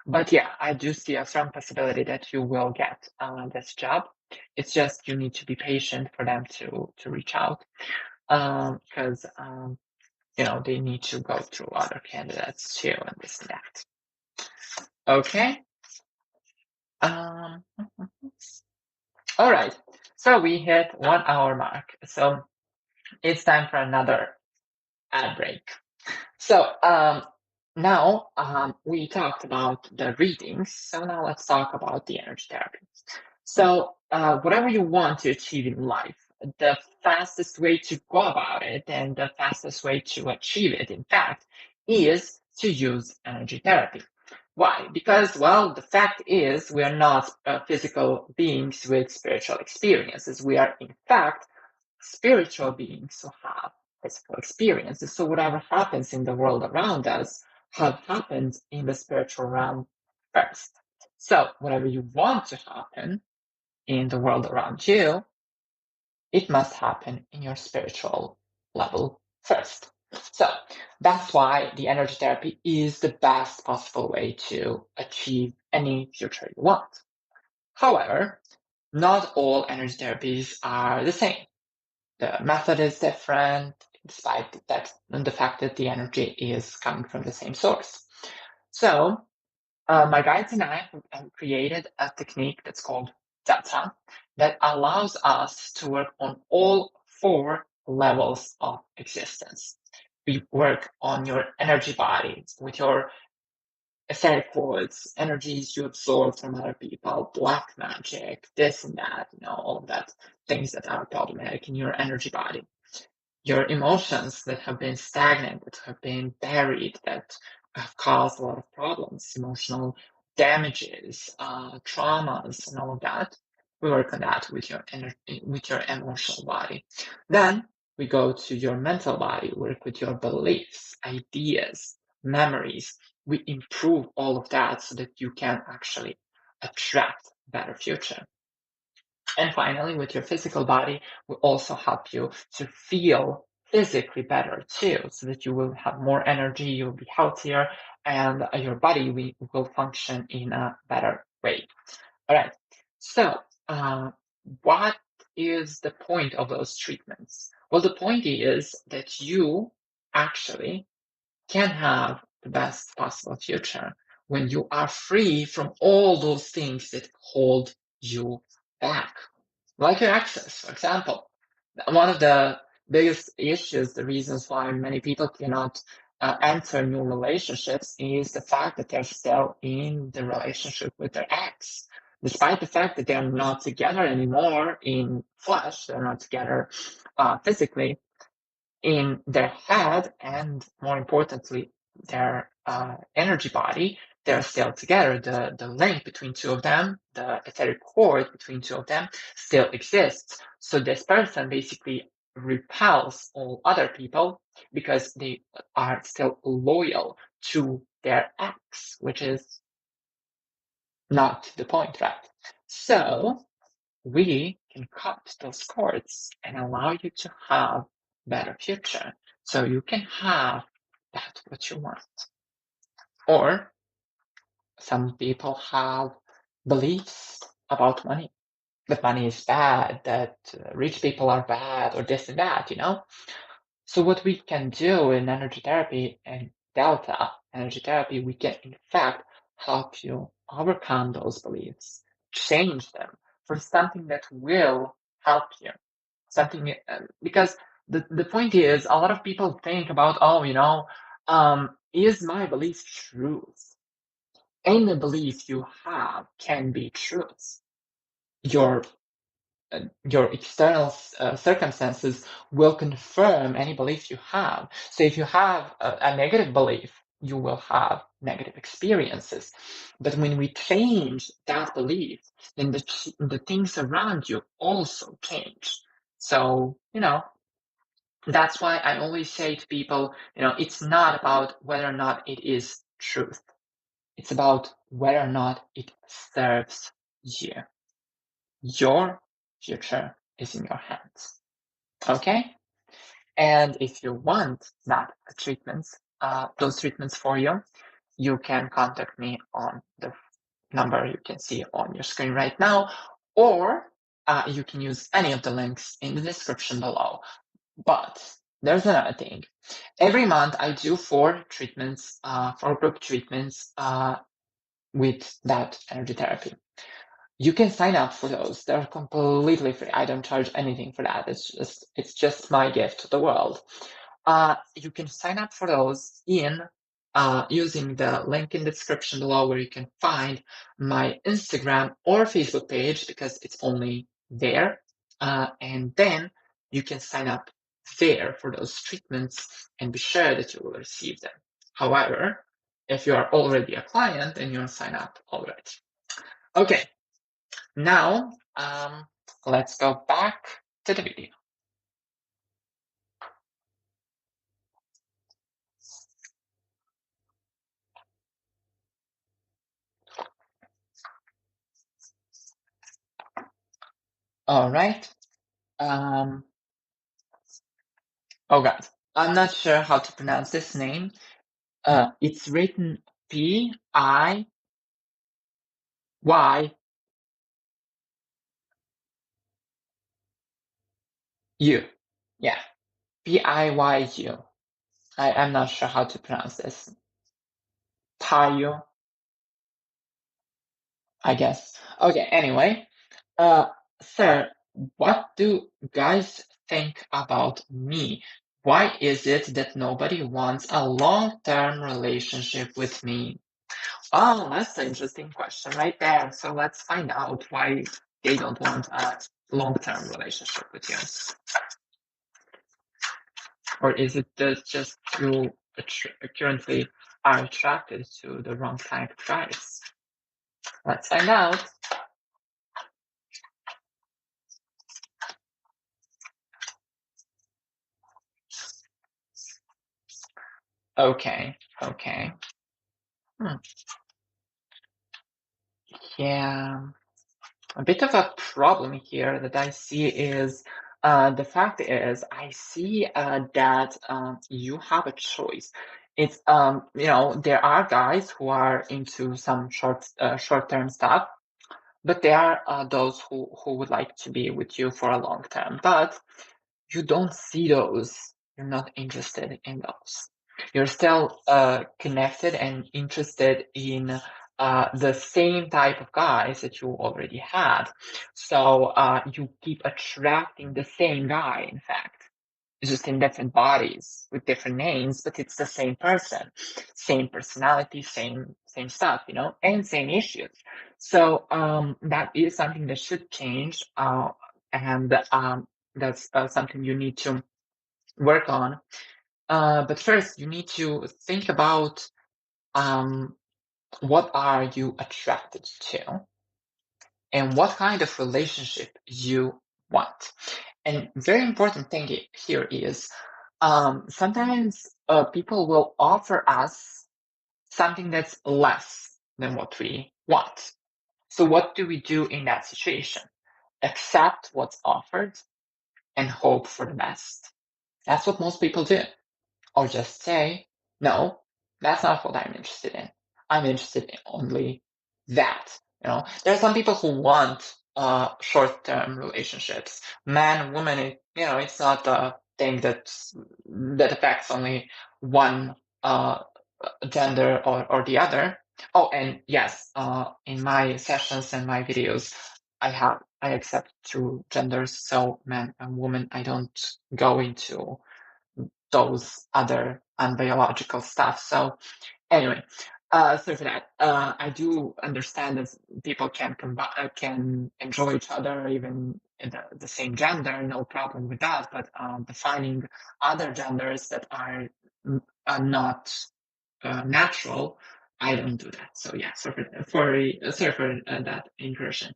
But yeah, I do see a strong possibility that you will get this job. It's just you need to be patient for them to reach out, because they need to go through other candidates too, and this and that. Okay. Um, all right. So we hit 1 hour mark. So it's time for another ad break. So now we talked about the readings. So now let's talk about the energy therapy. So whatever you want to achieve in life, the fastest way to go about it and the fastest way to achieve it, in fact, is to use energy therapy. Why? Because, well, the fact is we are not physical beings with spiritual experiences. We are, in fact, spiritual beings who have physical experiences. So whatever happens in the world around us have happened in the spiritual realm first. So whatever you want to happen in the world around you, it must happen in your spiritual level first. So that's why the energy therapy is the best possible way to achieve any future you want. However, not all energy therapies are the same. The method is different, despite the fact that the energy is coming from the same source. So my guides and I have created a technique that's called Data that allows us to work on all 4 levels of existence. We work on your energy body with your etheric cords, energies you absorb from other people, black magic, this and that, all of that, things that are problematic in your energy body. Your emotions that have been stagnant, that have been buried, that have caused a lot of problems, emotional damages, traumas, and all of that. We work on that with your emotional body. Then we go to your mental body, work with your beliefs, ideas, memories. We improve all of that so that you can actually attract a better future. And finally, with your physical body, we also help you to feel physically better too, so that you will have more energy, you'll be healthier, and your body will function in a better way. All right. So, what is the point of those treatments? Well, the point is that you actually can have the best possible future when you are free from all those things that hold you back. Like your exes, for example. One of the biggest issues, the reasons why many people cannot enter new relationships is the fact that they're still in the relationship with their ex. Despite the fact that they're not together anymore in flesh, they're not together physically, in their head, and more importantly, their energy body, they're still together. The link between two of them, the etheric cord between two of them, still exists. So this person basically repels all other people because they are still loyal to their ex, which is not the point, right? So we can cut those cords and allow you to have better future. So you can have that what you want. Or some people have beliefs about money, that money is bad, that rich people are bad, or this and that, So what we can do in energy therapy and delta energy therapy, we can in fact help you overcome those beliefs, change them for something that will help you. Something because the point is, a lot of people think about, is my belief truth? any belief you have can be truth. Your external circumstances will confirm any belief you have. So if you have a negative belief, you will have negative experiences. But when we change that belief, then the things around you also change. So, that's why I always say to people, it's not about whether or not it is truth. It's about whether or not it serves you. Your future is in your hands. Okay? And if you want those treatments for you, you can contact me on the number you can see on your screen right now, or you can use any of the links in the description below. But there's another thing. Every month I do 4 treatments, 4 group treatments with that energy therapy. You can sign up for those. They're completely free. I don't charge anything for that. It's just my gift to the world. You can sign up for those using the link in the description below, where you can find my Instagram or Facebook page, because it's only there. And then you can sign up there for those treatments and be sure that you will receive them. However, if you are already a client, then you'll sign up already. Okay. Now, let's go back to the video. All right. Oh God, I'm not sure how to pronounce this name. It's written P-I-Y-U. Yeah, P-I-Y-U. I'm not sure how to pronounce this. Payu, I guess. Okay, anyway. Sir, what do guys think about me? Why is it that nobody wants a long-term relationship with me? Oh, that's an interesting question right there. So let's find out why they don't want a long-term relationship with you. Or is it just you currently are attracted to the wrong type of guys? Let's find out. Okay. Yeah. A bit of a problem here that I see is the fact is I see that you have a choice. It's there are guys who are into some short-term stuff, but there are those who would like to be with you for a long term. But you don't see those. You're not interested in those. You're still connected and interested in the same type of guys that you already had. So you keep attracting the same guy, in fact. It's just in different bodies with different names, but it's the same person, same personality, same stuff, and same issues. So that is something that should change, and that's something you need to work on. But first, you need to think about what are you attracted to, and what kind of relationship you want. And very important thing here is sometimes people will offer us something that's less than what we want. So what do we do in that situation? Accept what's offered and hope for the best. That's what most people do. Or just say, no, that's not what I'm interested in. I'm interested in only that. There are some people who want short-term relationships. Man, woman, it's not a thing that affects only one gender or the other. Oh, and yes, in my sessions and my videos, I accept two genders, so man and woman. I don't go into those other unbiological stuff. So anyway, Sorry for that. I do understand that people can enjoy each other even in the same gender, no problem with that. But defining other genders that are not natural, I don't do that. So yeah, sorry for that incursion.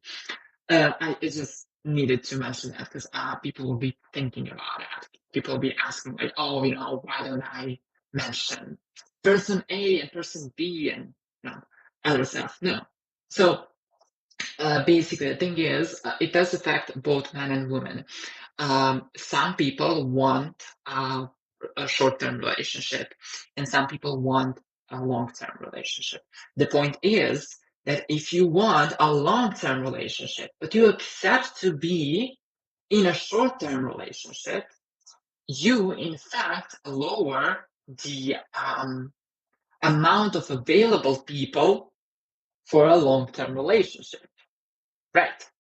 I just needed to mention that because people will be thinking about that. People will be asking like, oh, why don't I mention person A and person B and other stuff? No. So basically, the thing is, it does affect both men and women. Some people want a short-term relationship, and some people want a long-term relationship. The point is that if you want a long-term relationship, but you accept to be in a short-term relationship, you in fact lower the amount of available people for a long-term relationship, right?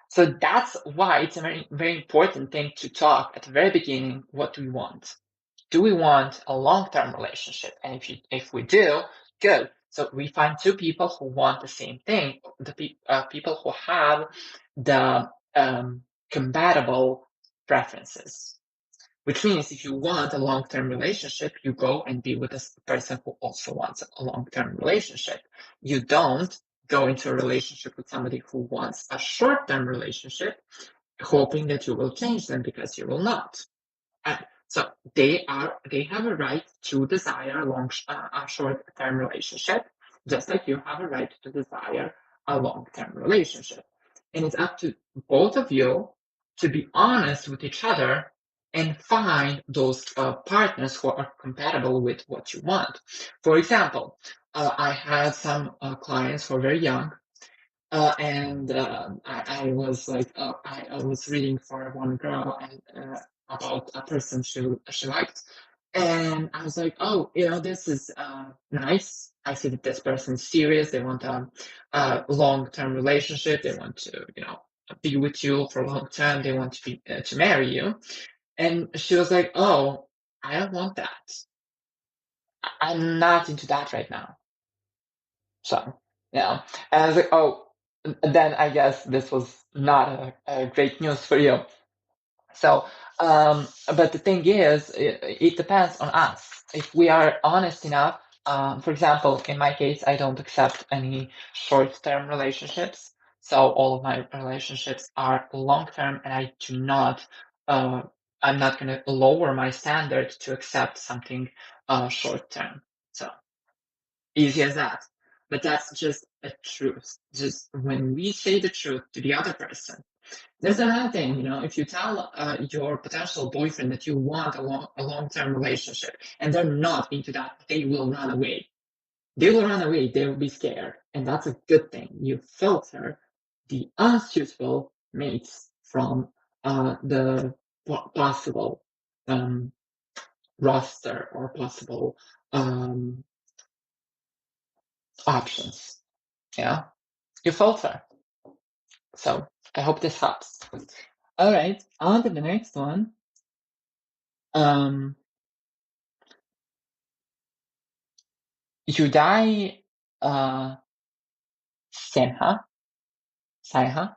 So that's why it's a very, very important thing to talk at the very beginning. What do we want? Do we want a long-term relationship? And if we do, good. So we find two people who want the same thing, the people who have the compatible preferences. Which means if you want a long-term relationship, you go and be with a person who also wants a long-term relationship. You don't go into a relationship with somebody who wants a short-term relationship, hoping that you will change them, because you will not. So they have a right to desire a short-term relationship, just like you have a right to desire a long-term relationship. And it's up to both of you to be honest with each other and find those partners who are compatible with what you want. For example, I had some clients who are very young, and I was like, I was reading for one girl and about a person she liked, and I was like, oh, this is nice. I see that this person is serious. They want a long-term relationship. They want to, be with you for a long time. They want to marry you. And she was like, oh, I don't want that. I'm not into that right now. So, yeah. And I was like, oh, then I guess this was not a great news for you. So, but the thing is, it depends on us. If we are honest enough, for example, in my case, I don't accept any short-term relationships. So all of my relationships are long-term, and I'm not going to lower my standard to accept something short-term. So easy as that. But that's just a truth. Just when we say the truth to the other person. There's another thing, if you tell your potential boyfriend that you want a long-term relationship and they're not into that, they will run away. They will run away. They will be scared. And that's a good thing. You filter the unsuitable mates from the possible roster or possible options. Yeah, you filter. So I hope this helps. All right, on to the next one. Yudai Sinha,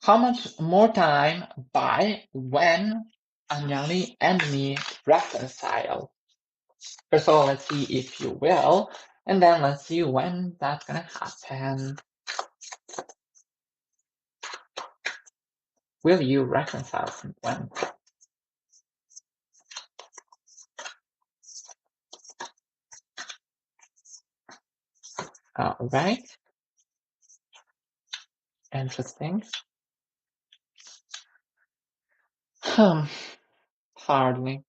how much more time by when Anjali and me reconcile? First of all, let's see if you will, and then let's see when that's gonna happen. Will you reconcile and when? All right. Interesting. Hardly.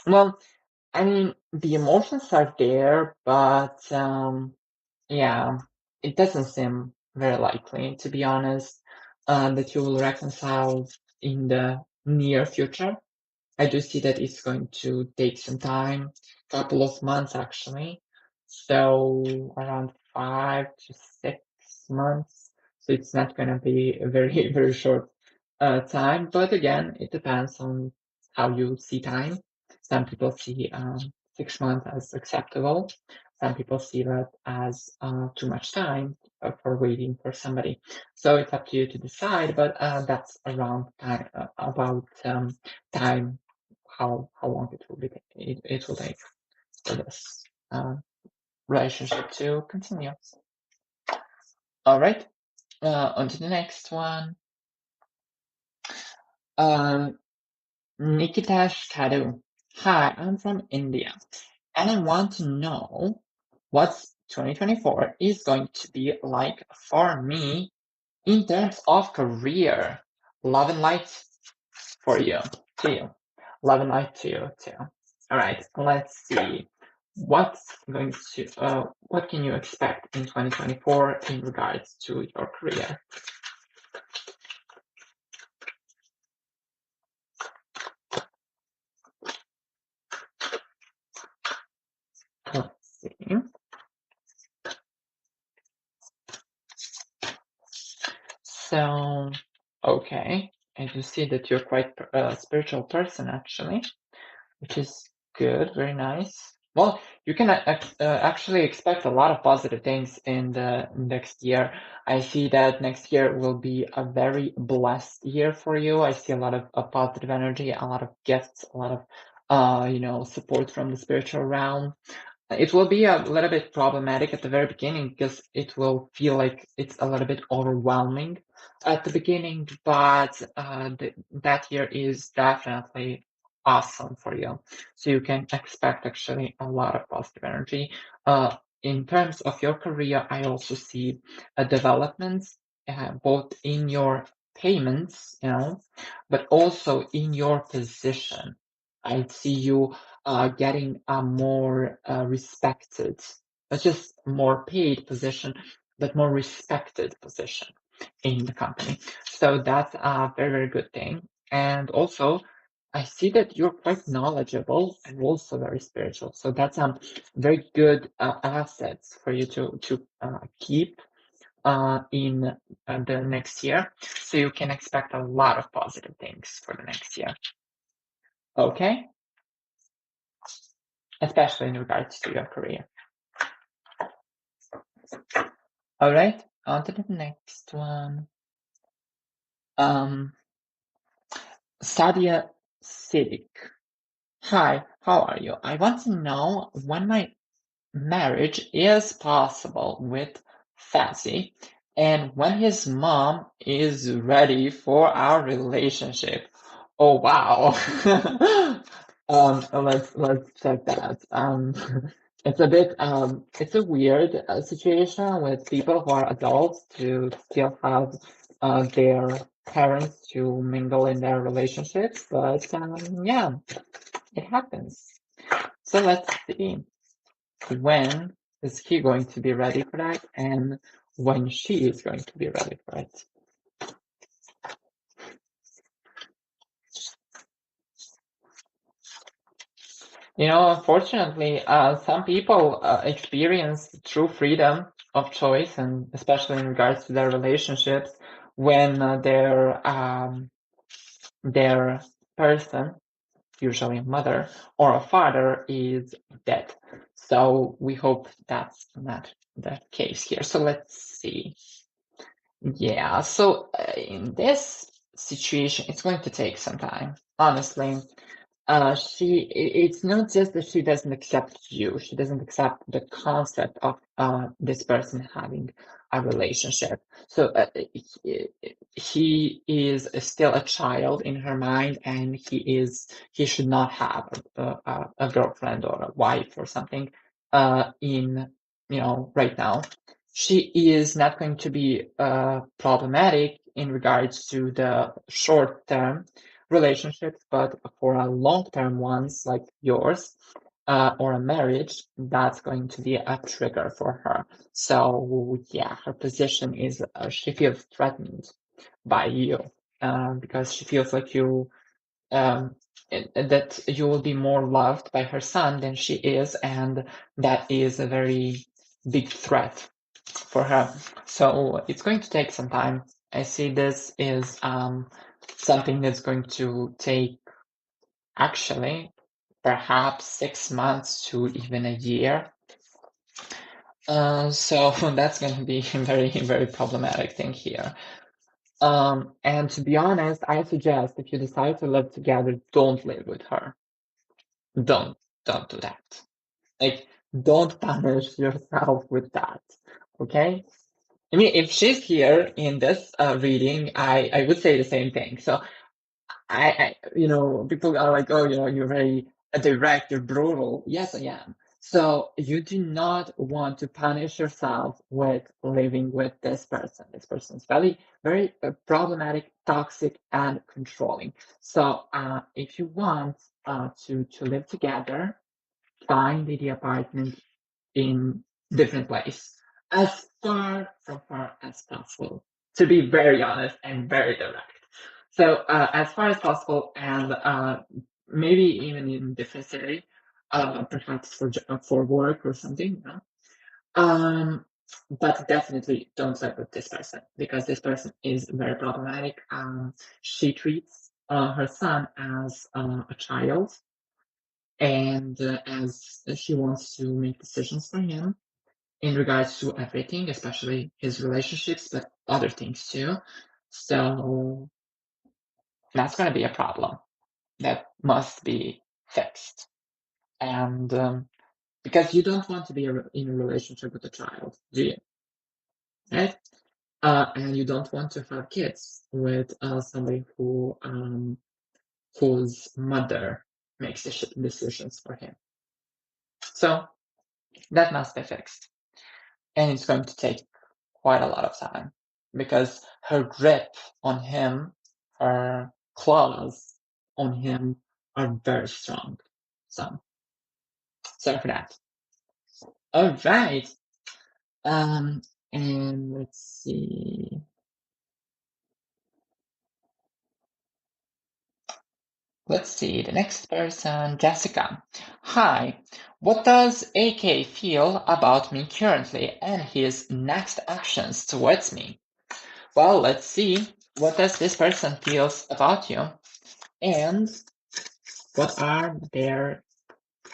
Well, I mean, the emotions are there, but yeah, it doesn't seem very likely, to be honest, that you will reconcile in the near future. I do see that it's going to take some time, couple of months actually. So around 5 to 6 months. So it's not going to be a very, very short time. But again, it depends on how you see time. Some people see 6 months as acceptable. some people see that as too much time for waiting for somebody. So it's up to you to decide, but that's around time, about time, how long it will be. It will take for this relationship to continue. All right, on to the next one. Nikitash Kadu. Hi, I'm from India, and I want to know what 2024 is going to be like for me in terms of career. Love and light for you, to you. Love and light to you, too. All right, let's see. What can you expect in 2024 in regards to your career? Let's see. So, okay, I do see that you're quite a spiritual person, actually, which is good, very nice. Well, you can actually expect a lot of positive things in the next year. I see that next year will be a very blessed year for you. I see a lot of positive energy, a lot of gifts, a lot of support from the spiritual realm. It will be a little bit problematic at the very beginning because it will feel like it's a little bit overwhelming at the beginning, but that year is definitely awesome for you. So you can expect actually a lot of positive energy. In terms of your career, I also see a development both in your payments, but also in your position. I see you getting a more respected, not just more paid position, but more respected position in the company. So that's a very, very good thing. And also, I see that you're quite knowledgeable and also very spiritual. So that's very good assets for you to keep in the next year. So you can expect a lot of positive things for the next year. Okay? Especially in regards to your career. All right, on to the next one. Sadia Sidik. Hi, how are you? I want to know when my marriage is possible with Fancy and when his mom is ready for our relationship. Oh wow. Let's check that. It's a bit it's a weird situation with people who are adults to still have their parents to mingle in their relationships, but yeah, it happens. So let's see. When is he going to be ready for that, and when she is going to be ready for it? Unfortunately, some people experience true freedom of choice, and especially in regards to their relationships, when their person, usually a mother or a father, is dead. So we hope that's not the case here. So let's see. Yeah, so in this situation, it's going to take some time, honestly. It's not just that she doesn't accept you, she doesn't accept the concept of this person having a relationship. So he is still a child in her mind, and he should not have a girlfriend or a wife or something right now. She is not going to be problematic in regards to the short-term relationships, but for a long-term ones like yours or a marriage, that's going to be a trigger for her. So yeah, her position is she feels threatened by you because she feels like that you will be more loved by her son than she is, and that is a very big threat for her. So it's going to take some time. I see this is something that's going to take actually perhaps 6 months to even a year So that's going to be a very, very problematic thing here. And to be honest, I suggest if you decide to live together, don't live with her. Don't, don't do that. Like, don't punish yourself with that. Okay? I mean, if she's here in this reading, I would say the same thing. So people are like, oh, you're very direct, you're brutal. Yes, I am. So you do not want to punish yourself with living with this person. This person is very, very problematic, toxic, and controlling. So if you want to live together, find the apartment in different ways, as far as possible. To be very honest and very direct. So as far as possible, and maybe even in different city, perhaps for work or something. You know? But definitely don't live with this person because this person is very problematic. She treats her son as a child, and as she wants to make decisions for him in regards to everything, especially his relationships, but other things too. So that's going to be a problem that must be fixed. And because you don't want to be in a relationship with a child, do you? Right? And you don't want to have kids with somebody whose mother makes decisions for him. So that must be fixed. And it's going to take quite a lot of time because her grip on him, her claws on him are very strong. So sorry for that. All right. And let's see. Let's see, the next person, Jessica. Hi, what does AK feel about me currently and his next actions towards me? Well, let's see. What does this person feels about you? And what are their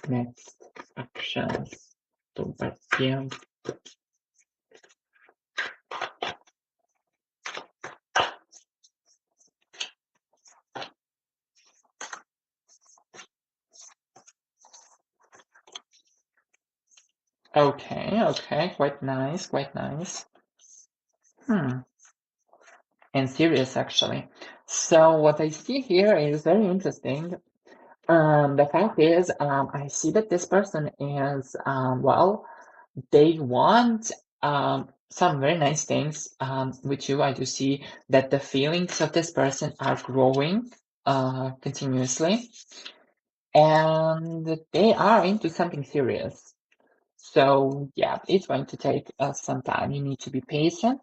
next actions towards you? Okay, quite nice, quite nice. And serious, actually. So what I see here is very interesting. The fact is, I see that this person is, they want some very nice things with you. I do see that the feelings of this person are growing continuously, and they are into something serious. So yeah, it's going to take some time. You need to be patient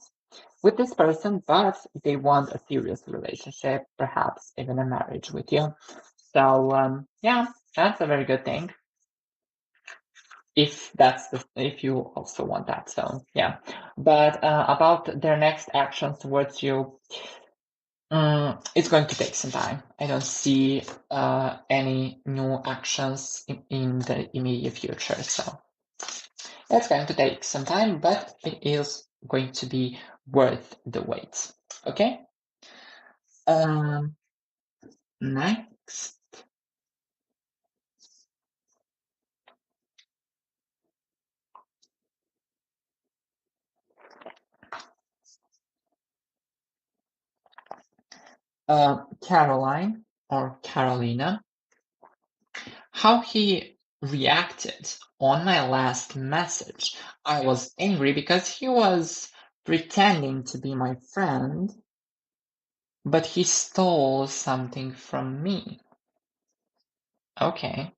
with this person, but they want a serious relationship, perhaps even a marriage with you. So yeah, that's a very good thing. If you also want that, so yeah. But about their next actions towards you, it's going to take some time. I don't see any new actions in the immediate future, so that's going to take some time, but it is going to be worth the wait. Okay. Next. Caroline or Carolina, how he reacted on my last message. I was angry because he was pretending to be my friend, but he stole something from me. Okay.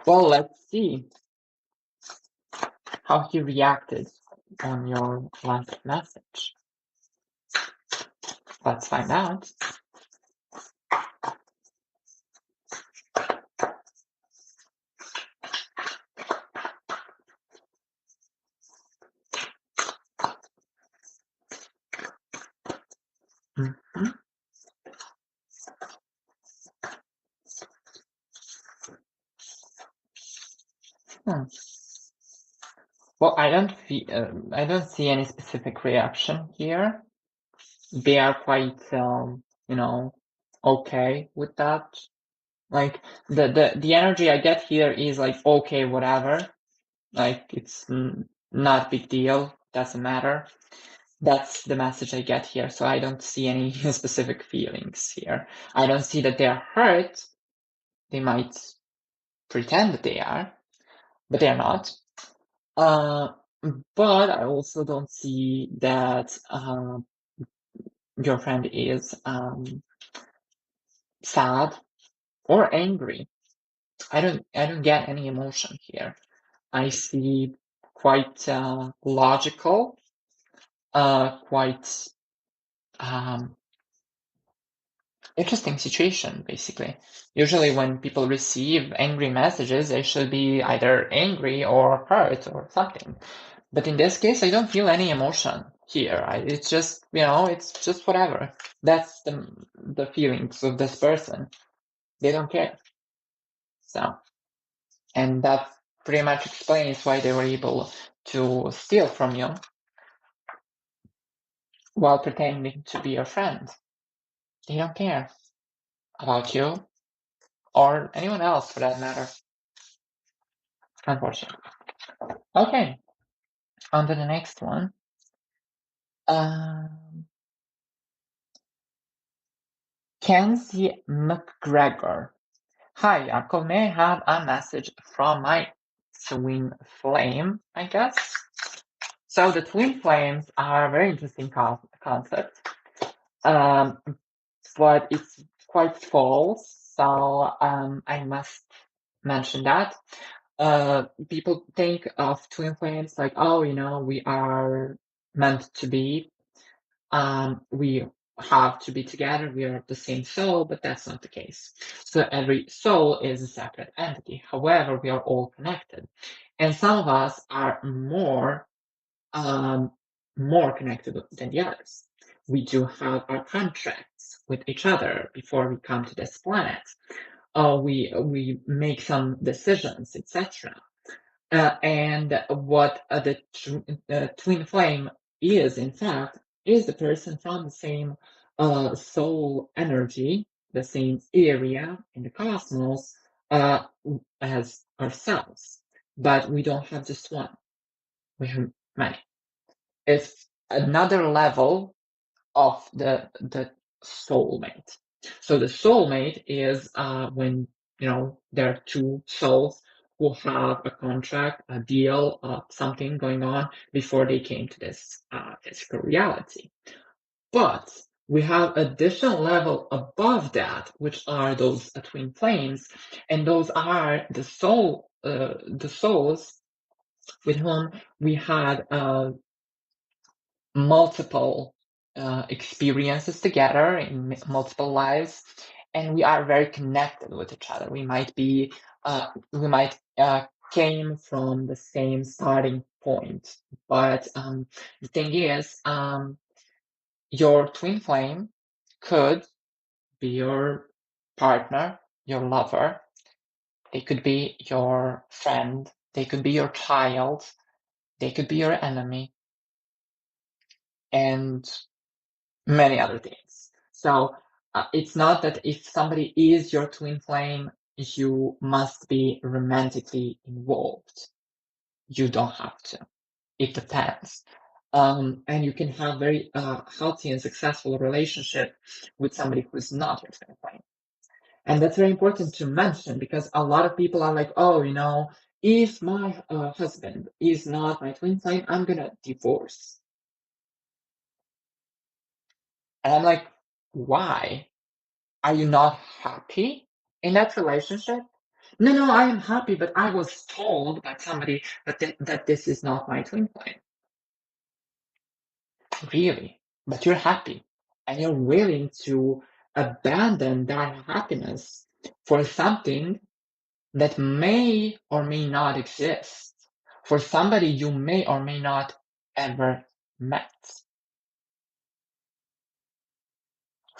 Well, let's see how he reacted on your last message. Let's find out. Mm-hmm. Well, I don't see any specific reaction here. They are quite, okay with that. Like the energy I get here is like, okay, whatever. Like it's not big deal. Doesn't matter. That's the message I get here. So I don't see any specific feelings here. I don't see that they're hurt. They might pretend that they are, but they're not. But I also don't see that your friend is sad or angry. I don't get any emotion here. I see quite logical, quite interesting situation, basically. Usually when people receive angry messages, they should be either angry or hurt or something. But in this case, I don't feel any emotion here. It's just, it's just whatever. That's the feelings of this person. They don't care. So, and that pretty much explains why they were able to steal from you while pretending to be your friend. They don't care about you or anyone else for that matter. Unfortunately. Okay, on to the next one. Kenzie McGregor. Hi, Jakov. May I have a message from my twin flame, I guess? So the twin flames are a very interesting concept, but it's quite false. So I must mention that. People think of twin flames like, oh, we are meant to be. We have to be together. We are the same soul, but that's not the case. So every soul is a separate entity. However, we are all connected, and some of us are more connected than the others. We do have our contracts with each other before we come to this planet. We make some decisions, etc. And what the twin flame is, in fact, is the person from the same soul energy, the same area in the cosmos as ourselves. But we don't have just one, we have many. It's another level of the soulmate. So the soulmate is when there are two souls who have a contract, a deal, something going on before they came to this physical reality. But we have additional level above that, which are those twin flames, and those are the souls with whom we had multiple experiences together in multiple lives, and we are very connected with each other. We might came from the same starting point, but the thing is, your twin flame could be your partner, your lover. They could be your friend. They could be your child. They could be your enemy, and many other things. So it's not that if somebody is your twin flame, you must be romantically involved. You don't have to. It depends. And you can have very healthy and successful relationship with somebody who's not your twin flame. And that's very important to mention because a lot of people are like, oh, if my husband is not my twin flame, I'm gonna divorce. And I'm like, why? Are you not happy in that relationship? No, I am happy, but I was told by somebody that this is not my twin flame. Really? But you're happy and you're willing to abandon that happiness for something that may or may not exist, for somebody you may or may not ever met.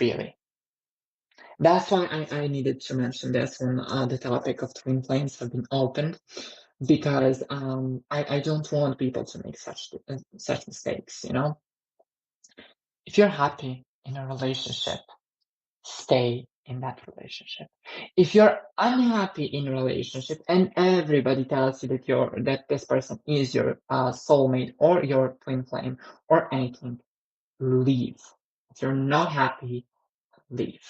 Really. That's why I needed to mention this when the topic of twin flames have been opened, because I don't want people to make such mistakes, you know? If you're happy in a relationship, stay in that relationship. If you're unhappy in a relationship and everybody tells you that this person is your soulmate or your twin flame or anything, leave. If you're not happy, leave.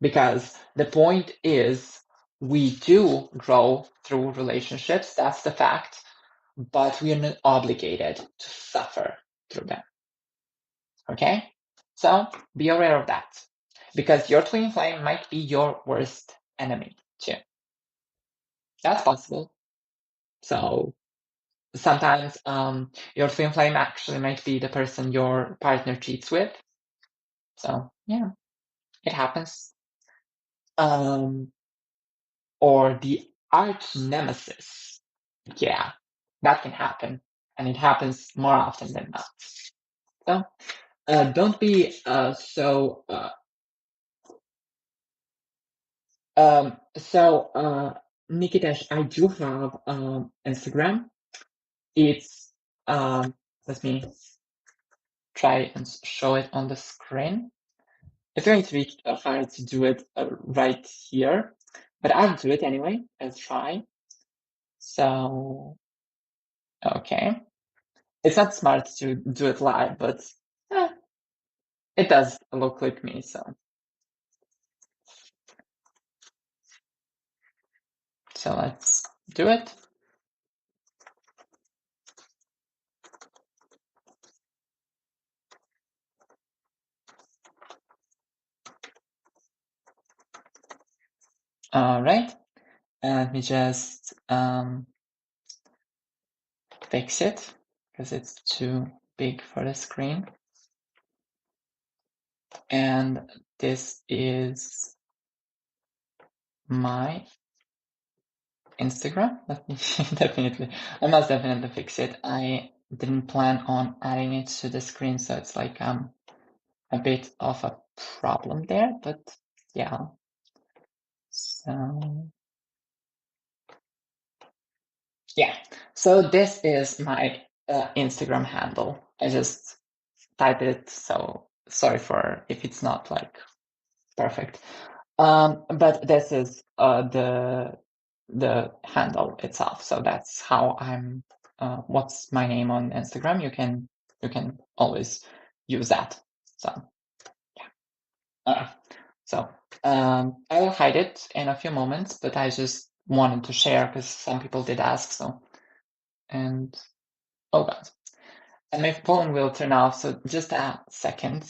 Because the point is, we do grow through relationships, that's the fact, but we are not obligated to suffer through them. Okay? So be aware of that. Because your twin flame might be your worst enemy too. That's possible. So sometimes your twin flame actually might be the person your partner cheats with. So yeah, it happens. Or the arch nemesis. Yeah, that can happen. And it happens more often than not. So don't be so Nikitesh, I do have Instagram. It's let me try and show it on the screen. It's going to be hard to do it right here, but I'll do it anyway. I'll try. So, okay. It's not smart to do it live, but it does look like me, so. So let's do it. All right, and let me just fix it because it's too big for the screen. And this is my Instagram. Let me I must definitely fix it. I didn't plan on adding it to the screen, so it's like a bit of a problem there, but yeah. So yeah, so this is my Instagram handle. I just type it, so sorry for if it's not like perfect. But this is the handle itself. So that's how I'm. What's my name on Instagram? You can always use that. So yeah. So I will hide it in a few moments, but I just wanted to share because some people did ask. So and oh god, and my phone will turn off. So just a second.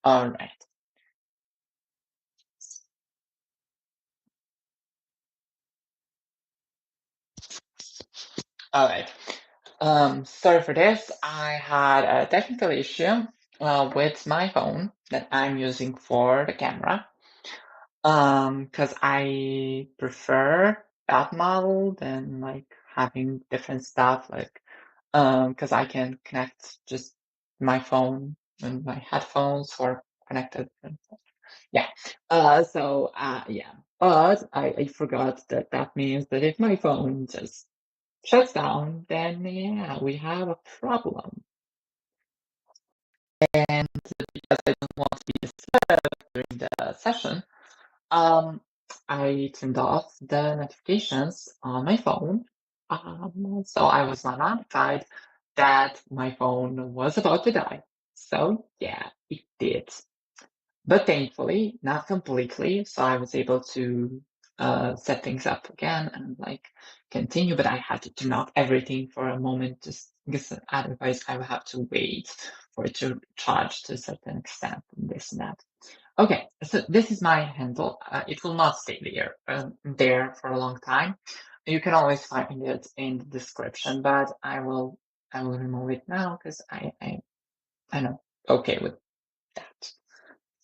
All right. All right. Sorry for this. I had a technical issue with my phone that I'm using for the camera. Because I prefer that model than like having different stuff, like because I can connect just my phone and my headphones for connected. Yeah. Yeah. But I forgot that that means that if my phone just shuts down, then yeah, we have a problem. And because I don't want to be disturbed during the session, I turned off the notifications on my phone. So I was not notified that my phone was about to die. So yeah, it did. But thankfully, not completely. So I was able to set things up again and like continue, but I had to turn off everything for a moment just because otherwise I would have to wait for it to charge to a certain extent and this and that. Okay, so this is my handle. It will not stay there for a long time. You can always find it in the description, but I will remove it now because I'm not okay with that.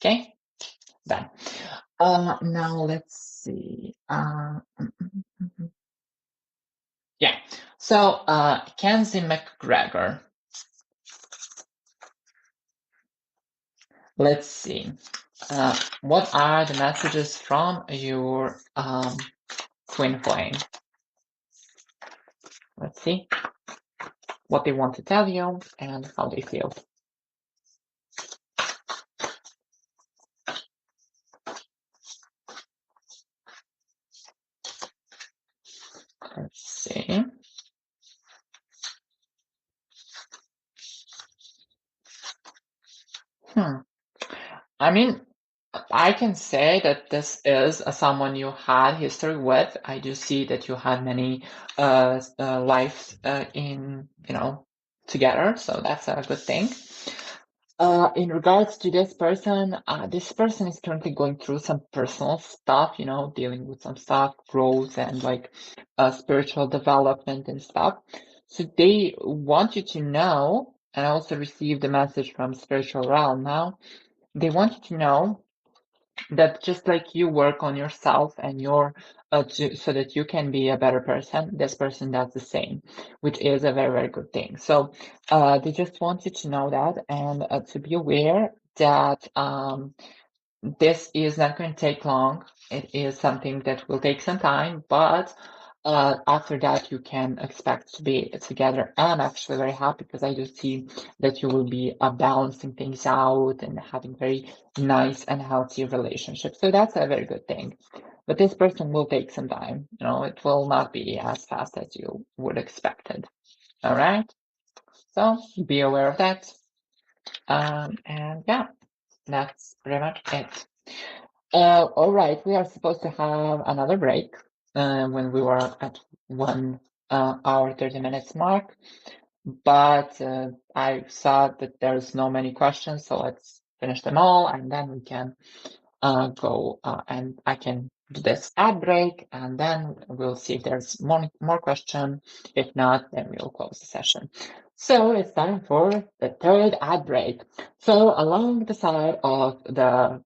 Okay, done. Now let's see. Yeah. So Kenzie McGregor. Let's see. What are the messages from your twin flame? Let's see what they want to tell you and how they feel. Let's see. I mean, I can say that this is someone you had history with. I do see that you had many lives in, together, so that's a good thing. In regards to this person is currently going through some personal stuff, dealing with some stuff, growth and like spiritual development and stuff. So they want you to know, and I also received a message from spiritual realm now. They want you to know that just like you work on yourself and so that you can be a better person, this person does the same, which is a very, very good thing. So they just want you to know that and to be aware that this is not going to take long. It is something that will take some time, but after that, you can expect to be together. I'm actually very happy because I do see that you will be balancing things out and having very nice and healthy relationships. So that's a very good thing. But this person will take some time. It will not be as fast as you would expect it. All right. So be aware of that. And yeah, that's pretty much it. All right, we are supposed to have another break when we were at 1 hour 30 minutes mark, but I saw that there's no many questions, so let's finish them all and then we can go and I can do this ad break and then we'll see if there's more question. If not, then we'll close the session. So it's time for the third ad break. So along the side of the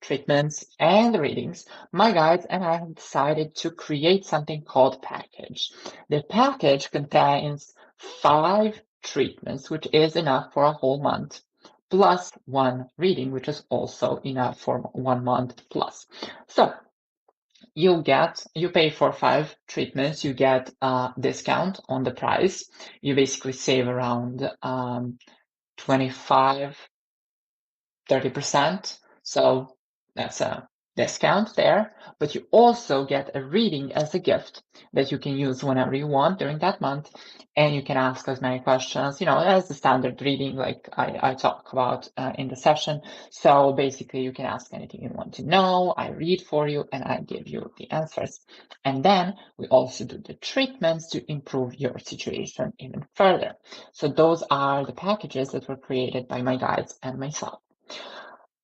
treatments and readings, my guides and I have decided to create something called package. The package contains 5 treatments, which is enough for a whole month, plus 1 reading, which is also enough for 1 month plus. So you pay for 5 treatments, you get a discount on the price. You basically save around 25 30%. So that's a discount there, but you also get a reading as a gift that you can use whenever you want during that month. And you can ask as many questions, as the standard reading, like I talk about in the session. So basically you can ask anything you want to know. I read for you and I give you the answers. And then we also do the treatments to improve your situation even further. So those are the packages that were created by my guides and myself.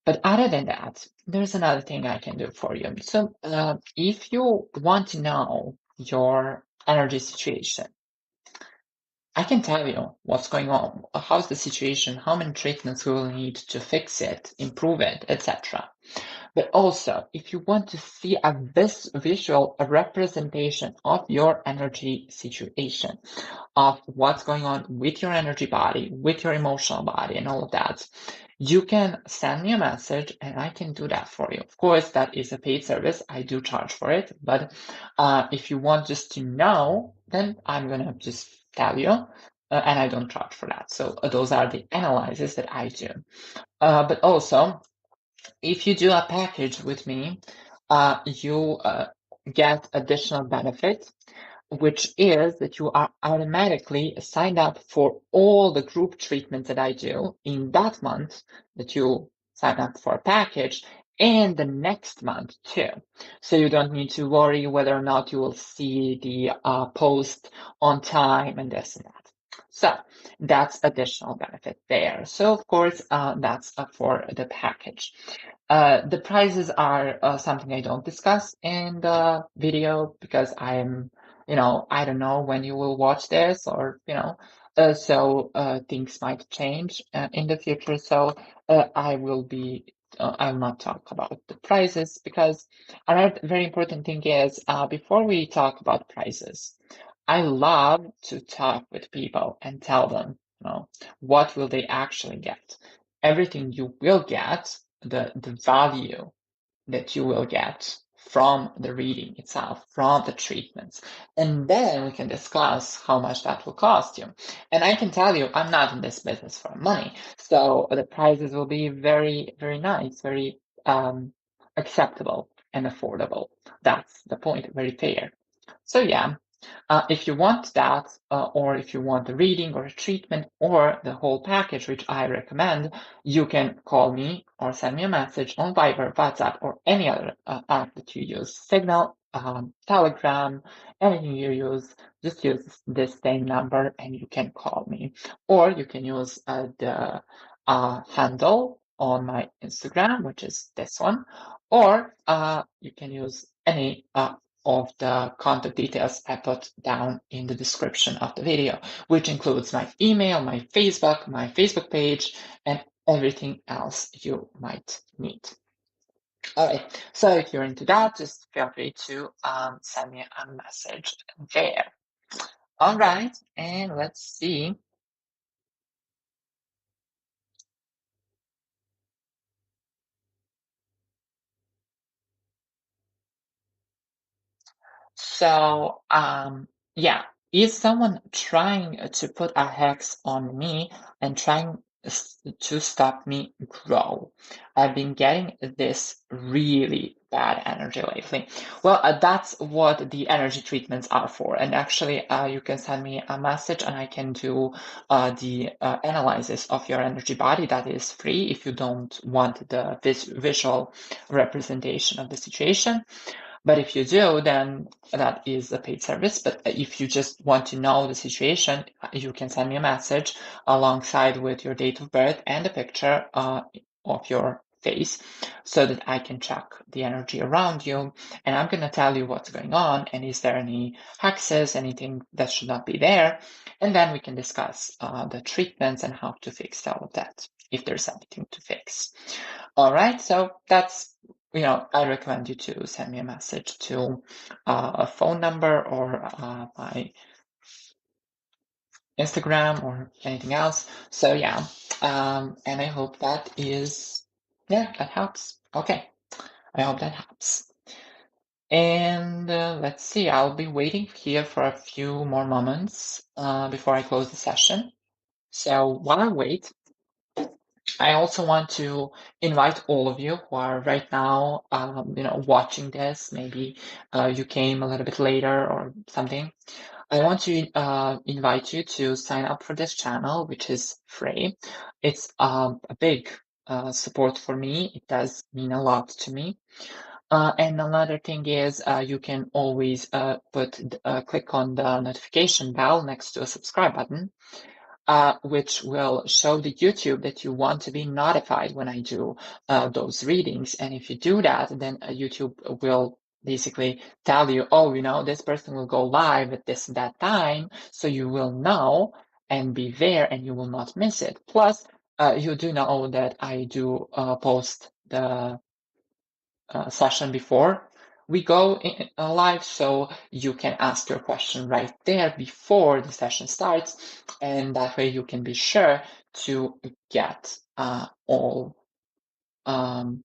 But other than that, there's another thing I can do for you. So if you want to know your energy situation, I can tell you what's going on, how's the situation, how many treatments we will need to fix it, improve it, etc. But also, if you want to see a visual representation of your energy situation, of what's going on with your energy body, with your emotional body, and all of that, you can send me a message and I can do that for you. Of course, that is a paid service. I do charge for it. But if you want just to know, then I'm going to just tell you. And I don't charge for that. So those are the analyses that I do. But also, if you do a package with me, you get additional benefit, which is that you are automatically signed up for all the group treatments that I do in that month that you sign up for a package, and the next month too. So you don't need to worry whether or not you will see the post on time and this and that. So that's additional benefit there. So of course, that's for the package. The prices are something I don't discuss in the video because I don't know when you will watch this or, so things might change in the future. So I'll not talk about the prices because another very important thing is before we talk about prices, I love to talk with people and tell them, what will they actually get? Everything you will get, the value that you will get from the reading itself, from the treatments. And then we can discuss how much that will cost you. And I can tell you, I'm not in this business for money. So the prices will be very, very nice, very acceptable and affordable. That's the point, very fair. So yeah, if you want that, or if you want a reading or a treatment or the whole package, which I recommend, you can call me or send me a message on Viber, WhatsApp, or any other app that you use. Signal, Telegram, anything you use, just use this same number and you can call me. Or you can use the handle on my Instagram, which is this one, or you can use any of the contact details I put down in the description of the video, which includes my email, my Facebook page, and everything else you might need. All right, so if you're into that, just feel free to send me a message there. All right, and let's see. So, yeah, is someone trying to put a hex on me and trying to stop me grow? I've been getting this really bad energy lately. Well, that's what the energy treatments are for. And actually, you can send me a message and I can do the analysis of your energy body. That is free if you don't want the visual representation of the situation. But if you do, then that is a paid service. But if you just want to know the situation, you can send me a message alongside with your date of birth and a picture of your face so that I can check the energy around you. And I'm going to tell you what's going on and is there any hexes, anything that should not be there. And then we can discuss the treatments and how to fix all of that if there's anything to fix. All right, so that's I recommend you to send me a message to a phone number or my Instagram or anything else. So yeah, and I hope that helps. Okay, I hope that helps. And let's see, I'll be waiting here for a few more moments before I close the session. So while I wait, I also want to invite all of you who are right now, watching this. Maybe you came a little bit later or something. I want to invite you to sign up for this channel, which is free. It's a big support for me. It does mean a lot to me. And another thing is you can always click on the notification bell next to a subscribe button. which will show the YouTube that you want to be notified when I do those readings. And if you do that, then YouTube will basically tell you, oh, this person will go live at this and that time, so you will know and be there and you will not miss it. Plus, you do know that I do post the session before we go live, so you can ask your question right there before the session starts, and that way you can be sure to get all of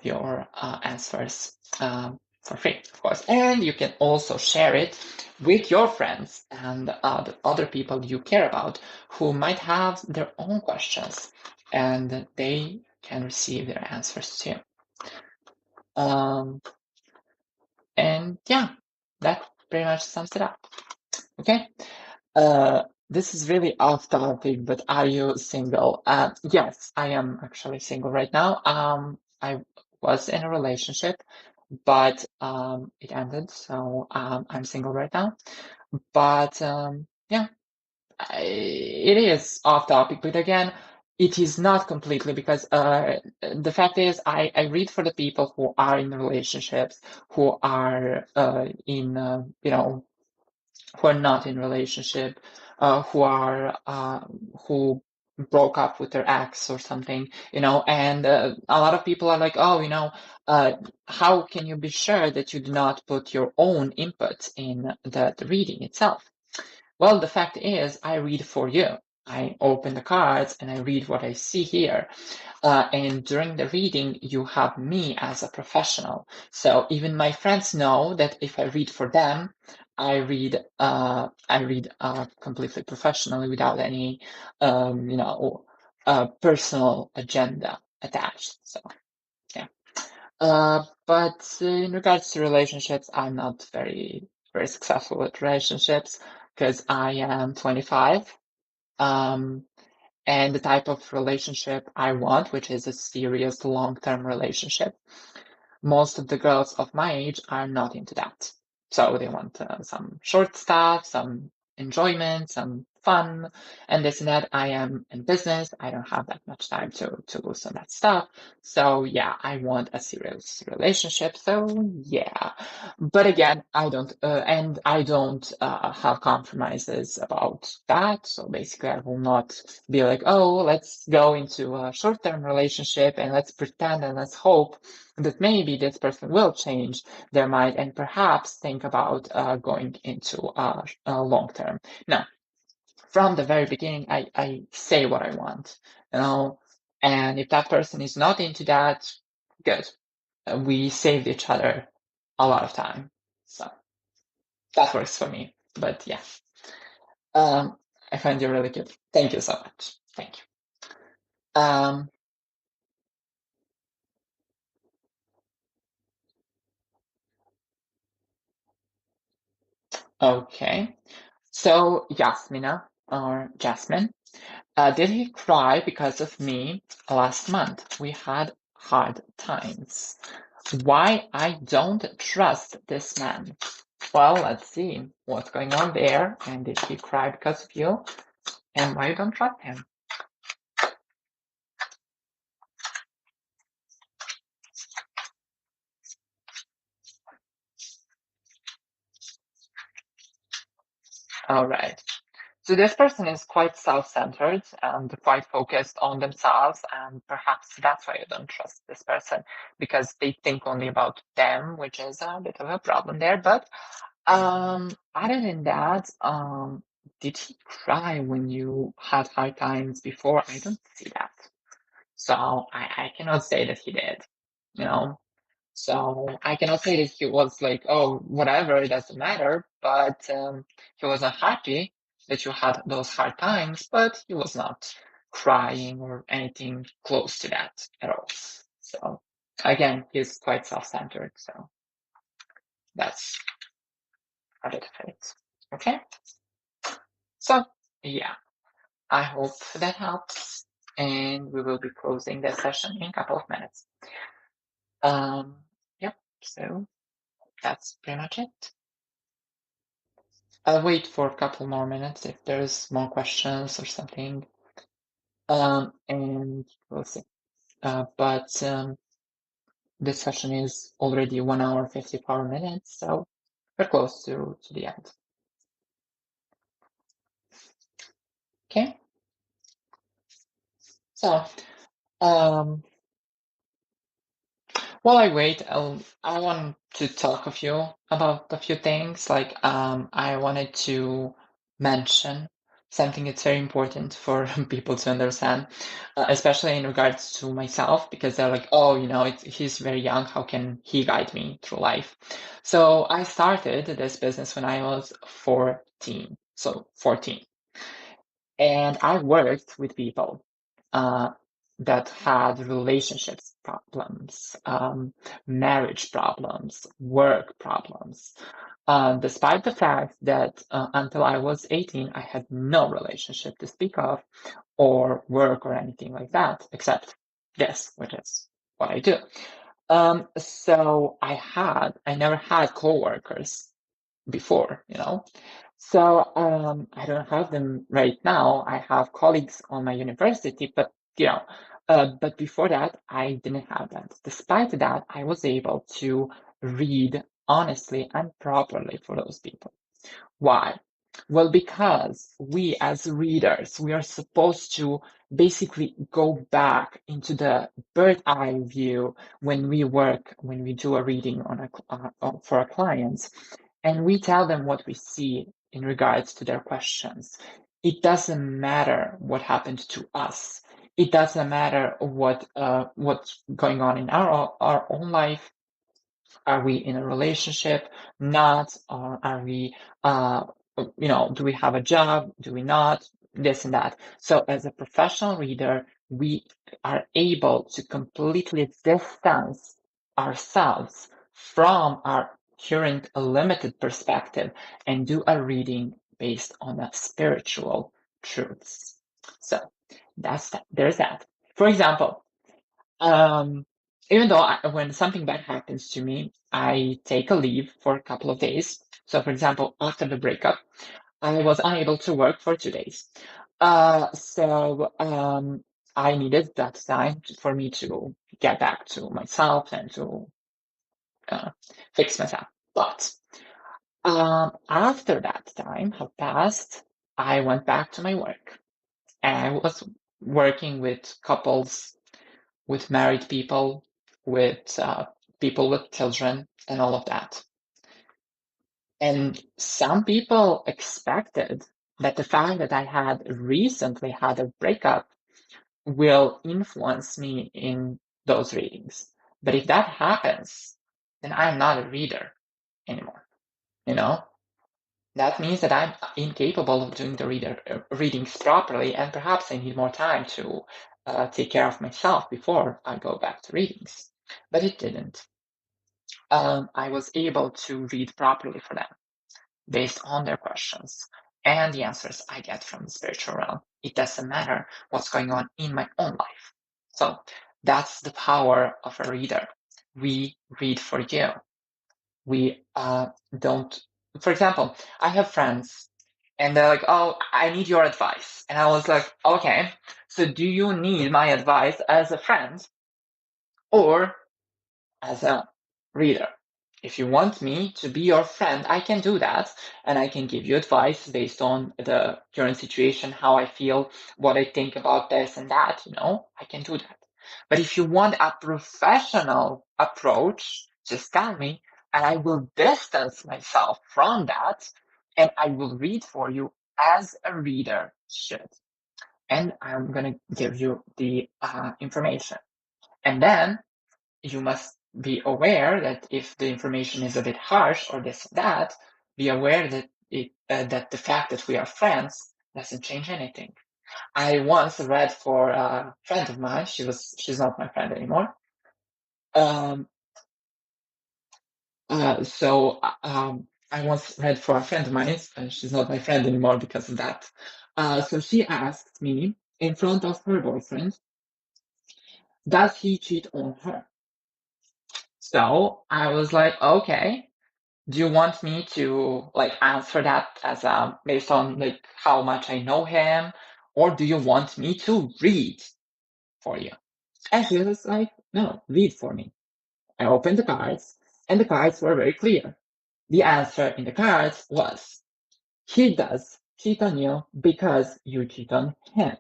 your answers for free, of course. And you can also share it with your friends and the other people you care about who might have their own questions, and they can receive their answers too. And yeah, that pretty much sums it up. Okay. This is really off topic, but are you single? Yes, I am actually single right now. I was in a relationship, but it ended, so I'm single right now. But yeah, it is off topic, but again, it is not completely, because the fact is I read for the people who are in relationships, who are who are not in relationship, who broke up with their ex or something, and a lot of people are like, oh, how can you be sure that you do not put your own input in the reading itself? Well, the fact is, I read for you. I open the cards and I read what I see here. And during the reading, you have me as a professional. So even my friends know that if I read for them, I read completely professionally without any, personal agenda attached. So yeah. But in regards to relationships, I'm not very, very successful with relationships because I am 25. And the type of relationship I want, which is a serious long-term relationship, most of the girls of my age are not into that. So they want some short stuff, some enjoyment, some fun, and this and that. I am in business. I don't have that much time to lose on that stuff. So yeah, I want a serious relationship. So yeah, but again, I don't, and I don't have compromises about that. So basically, I will not be like, oh, let's go into a short-term relationship and let's pretend and let's hope that maybe this person will change their mind and perhaps think about going into a long term. Now, from the very beginning, I say what I want, and if that person is not into that, good. We saved each other a lot of time. So that works for me. But yeah, I find you really cute. Thank you so much. Thank you. Okay. So Yasmina or Jasmine, did he cry because of me last month? We had hard times. Why I don't trust this man? Well, let's see what's going on there. And did he cry because of you? And why you don't trust him? All right. So this person is quite self-centered and quite focused on themselves, and perhaps that's why you don't trust this person, because they think only about them, which is a bit of a problem there. But other than that, did he cry when you had hard times before? I don't see that. So I cannot say that he did, you know. So I cannot say that he was like, oh, whatever, it doesn't matter. But he wasn't happy that you had those hard times, but he was not crying or anything close to that at all. So again, he's quite self-centered. So that's a bit of it. Okay. So yeah, I hope that helps. And we will be closing the session in a couple of minutes. Yep. So that's pretty much it. I'll wait for a couple more minutes if there's more questions or something. And we'll see. But this session is already 1 hour, 54 minutes, so we're close to the end. Okay. So, while I wait, I want to talk about a few things. Like, I wanted to mention something that's very important for people to understand, especially in regards to myself, because they're like, oh, he's very young. How can he guide me through life? So I started this business when I was 14. So 14. And I worked with people that had relationships problems, marriage problems, work problems, despite the fact that until I was 18, I had no relationship to speak of, or work or anything like that, except this, which is what I do. So I never had coworkers before, So I don't have them right now. I have colleagues on my university, but but before that, I didn't have that. Despite that, I was able to read honestly and properly for those people. Why? Well, because we as readers, we are supposed to basically go back into the bird eye view when we do a reading for our clients, and we tell them what we see in regards to their questions. It doesn't matter what happened to us. It doesn't matter what's going on in our own life. Are we in a relationship? Not? Or are we, do we have a job? Do we not? This and that. So as a professional reader, we are able to completely distance ourselves from our current limited perspective and do a reading based on the spiritual truths. So that's that. There's that. For example, even though when something bad happens to me, I take a leave for a couple of days. So, for example, after the breakup, I was unable to work for 2 days. So I needed that time for me to get back to myself and to fix myself. But after that time had passed, I went back to my work, and I was working with couples, with married people, with people with children, and all of that. And some people expected that the fact that I had recently had a breakup will influence me in those readings. But if that happens, then I'm not a reader anymore. That means that I'm incapable of doing the readings properly, and perhaps I need more time to take care of myself before I go back to readings. But it didn't. I was able to read properly for them based on their questions and the answers I get from the spiritual realm. It doesn't matter what's going on in my own life. So that's the power of a reader. We read for you. We don't. For example, I have friends and they're like, oh, I need your advice. And I was like, okay, so do you need my advice as a friend or as a reader? If you want me to be your friend, I can do that. And I can give you advice based on the current situation, how I feel, what I think about this and that, I can do that. But if you want a professional approach, just tell me, and I will distance myself from that, and I will read for you as a reader should. And I'm going to give you the information. And then you must be aware that if the information is a bit harsh or this that, be aware that that the fact that we are friends doesn't change anything. I once read for a friend of mine. She's not my friend anymore. I once read for a friend of mine, and she's not my friend anymore because of that. So she asked me in front of her boyfriend, does he cheat on her? So I was like, okay, Do you want me to like answer that as based on like how much I know him, or do you want me to read for you? And he was like, no, read for me. I opened the cards, and the cards were very clear. The answer in the cards was, he does cheat on you because you cheat on him.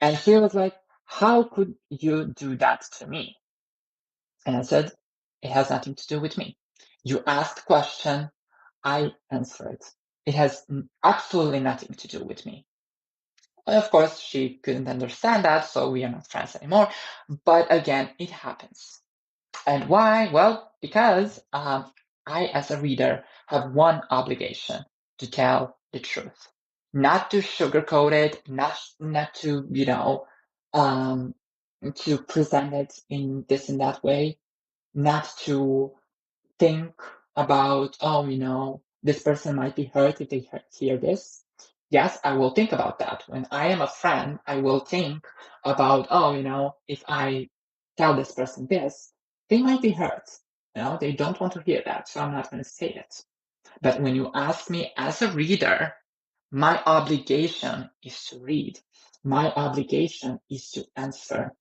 And he was like, how could you do that to me? And I said, it has nothing to do with me. You asked a question, I answer it. It has absolutely nothing to do with me. And of course, she couldn't understand that, so we are not friends anymore. But again, it happens. And why? Well, because I, as a reader, have one obligation: to tell the truth, not to sugarcoat it, not to, to present it in this and that way, not to think about, this person might be hurt if they hear this. Yes, I will think about that. When I am a friend, I will think about, if I tell this person this, they might be hurt. They don't want to hear that, so I'm not going to say it. But when you ask me as a reader, my obligation is to read. My obligation is to answer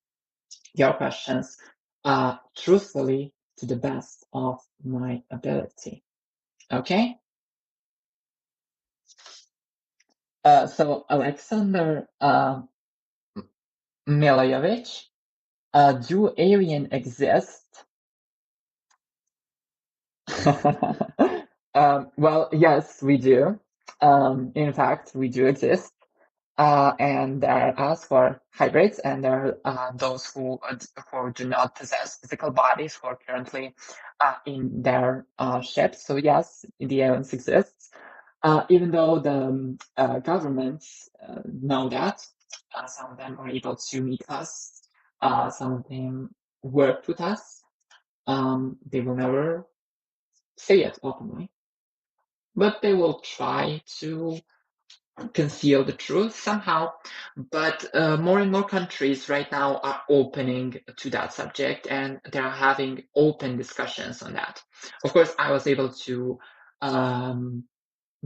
your questions truthfully to the best of my ability. Okay? So Alexander Milojevic, do alien exist? Well, yes, we do. In fact, we do exist. And there are us for hybrids, and there are those who do not possess physical bodies who are currently in their ships. So yes, the aliens exist. Even though the governments know that, some of them are able to meet us, some of them work with us. They will never say it openly, but they will try to conceal the truth somehow. But more and more countries right now are opening to that subject, and they're having open discussions on that. Of course, I was able to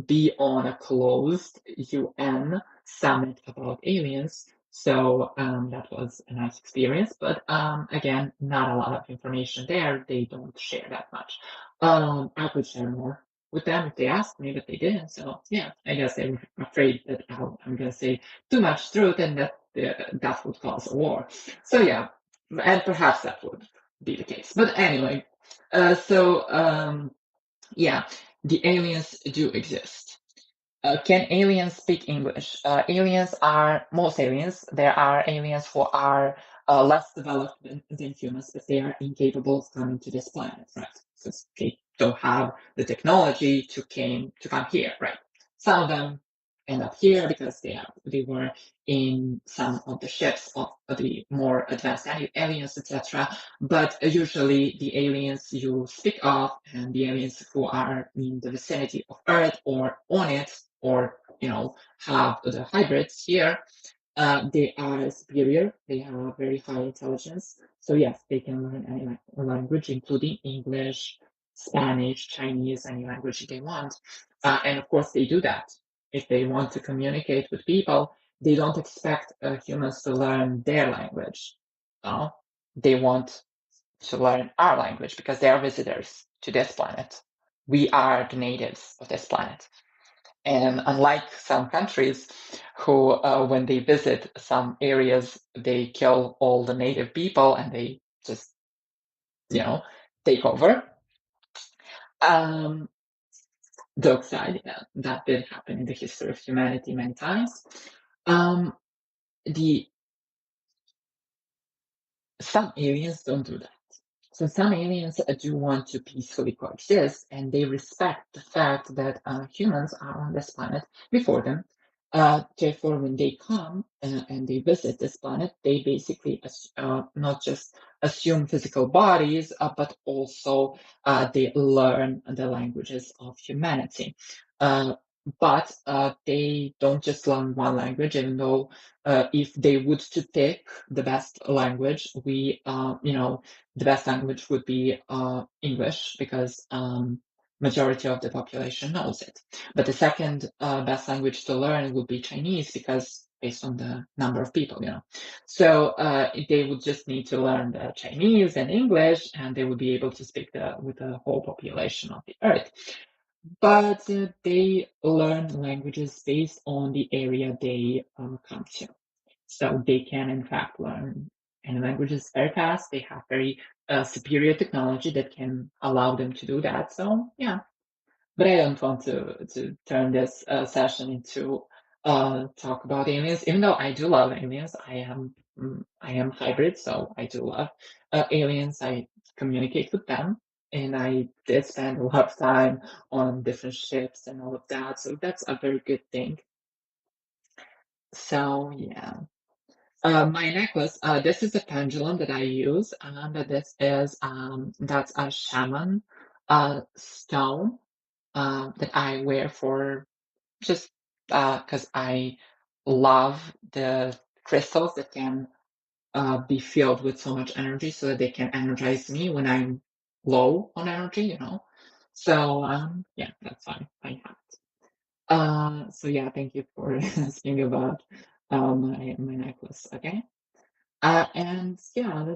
be on a closed UN summit about aliens, so that was a nice experience. But again, not a lot of information there. They don't share that much. I could share more with them if they asked me, but they didn't. So yeah, I guess they were afraid that I'm going to say too much truth and that that would cause a war. So yeah, and perhaps that would be the case. But anyway, yeah, the aliens do exist. Can aliens speak English? Most aliens, there are aliens who are less developed than humans, but they are incapable of coming to this planet, right? Because they don't have the technology to come here, right? Some of them end up here because they were in some of the ships of the more advanced aliens, etc. But usually the aliens you speak of and the aliens who are in the vicinity of Earth or on it, or have the hybrids here, they are superior. They have very high intelligence. So yes, they can learn any language, including English, Spanish, Chinese, any language they want. And of course, they do that. If they want to communicate with people, they don't expect humans to learn their language. No, they want to learn our language because they are visitors to this planet. We are the natives of this planet. And unlike some countries who, when they visit some areas, they kill all the native people and they just, take over. Joke aside, that did happen in the history of humanity many times. Some aliens don't do that. So some aliens do want to peacefully coexist, and they respect the fact that humans are on this planet before them. Therefore, when they come and they visit this planet, they basically not just assume physical bodies, but also they learn the languages of humanity. but they don't just learn one language, even though if they would to pick the best language, the best language would be English, because majority of the population knows it. But the second best language to learn would be Chinese, because based on the number of people, So they would just need to learn the Chinese and English, and they would be able to speak with the whole population of the earth. But they learn languages based on the area they come to. So they can, in fact, learn any languages very fast. They have very superior technology that can allow them to do that. So, yeah. But I don't want to turn this session into talk about aliens, even though I do love aliens. I am hybrid, so I do love aliens. I communicate with them, and I did spend a lot of time on different ships and all of that. So that's a very good thing. So yeah. My necklace, this is a pendulum that I use, and this is that's a shaman stone that I wear for just because I love the crystals that can be filled with so much energy, so that they can energize me when I'm low on energy. So yeah, that's why I have it. So yeah, thank you for asking about my necklace. Okay. And yeah,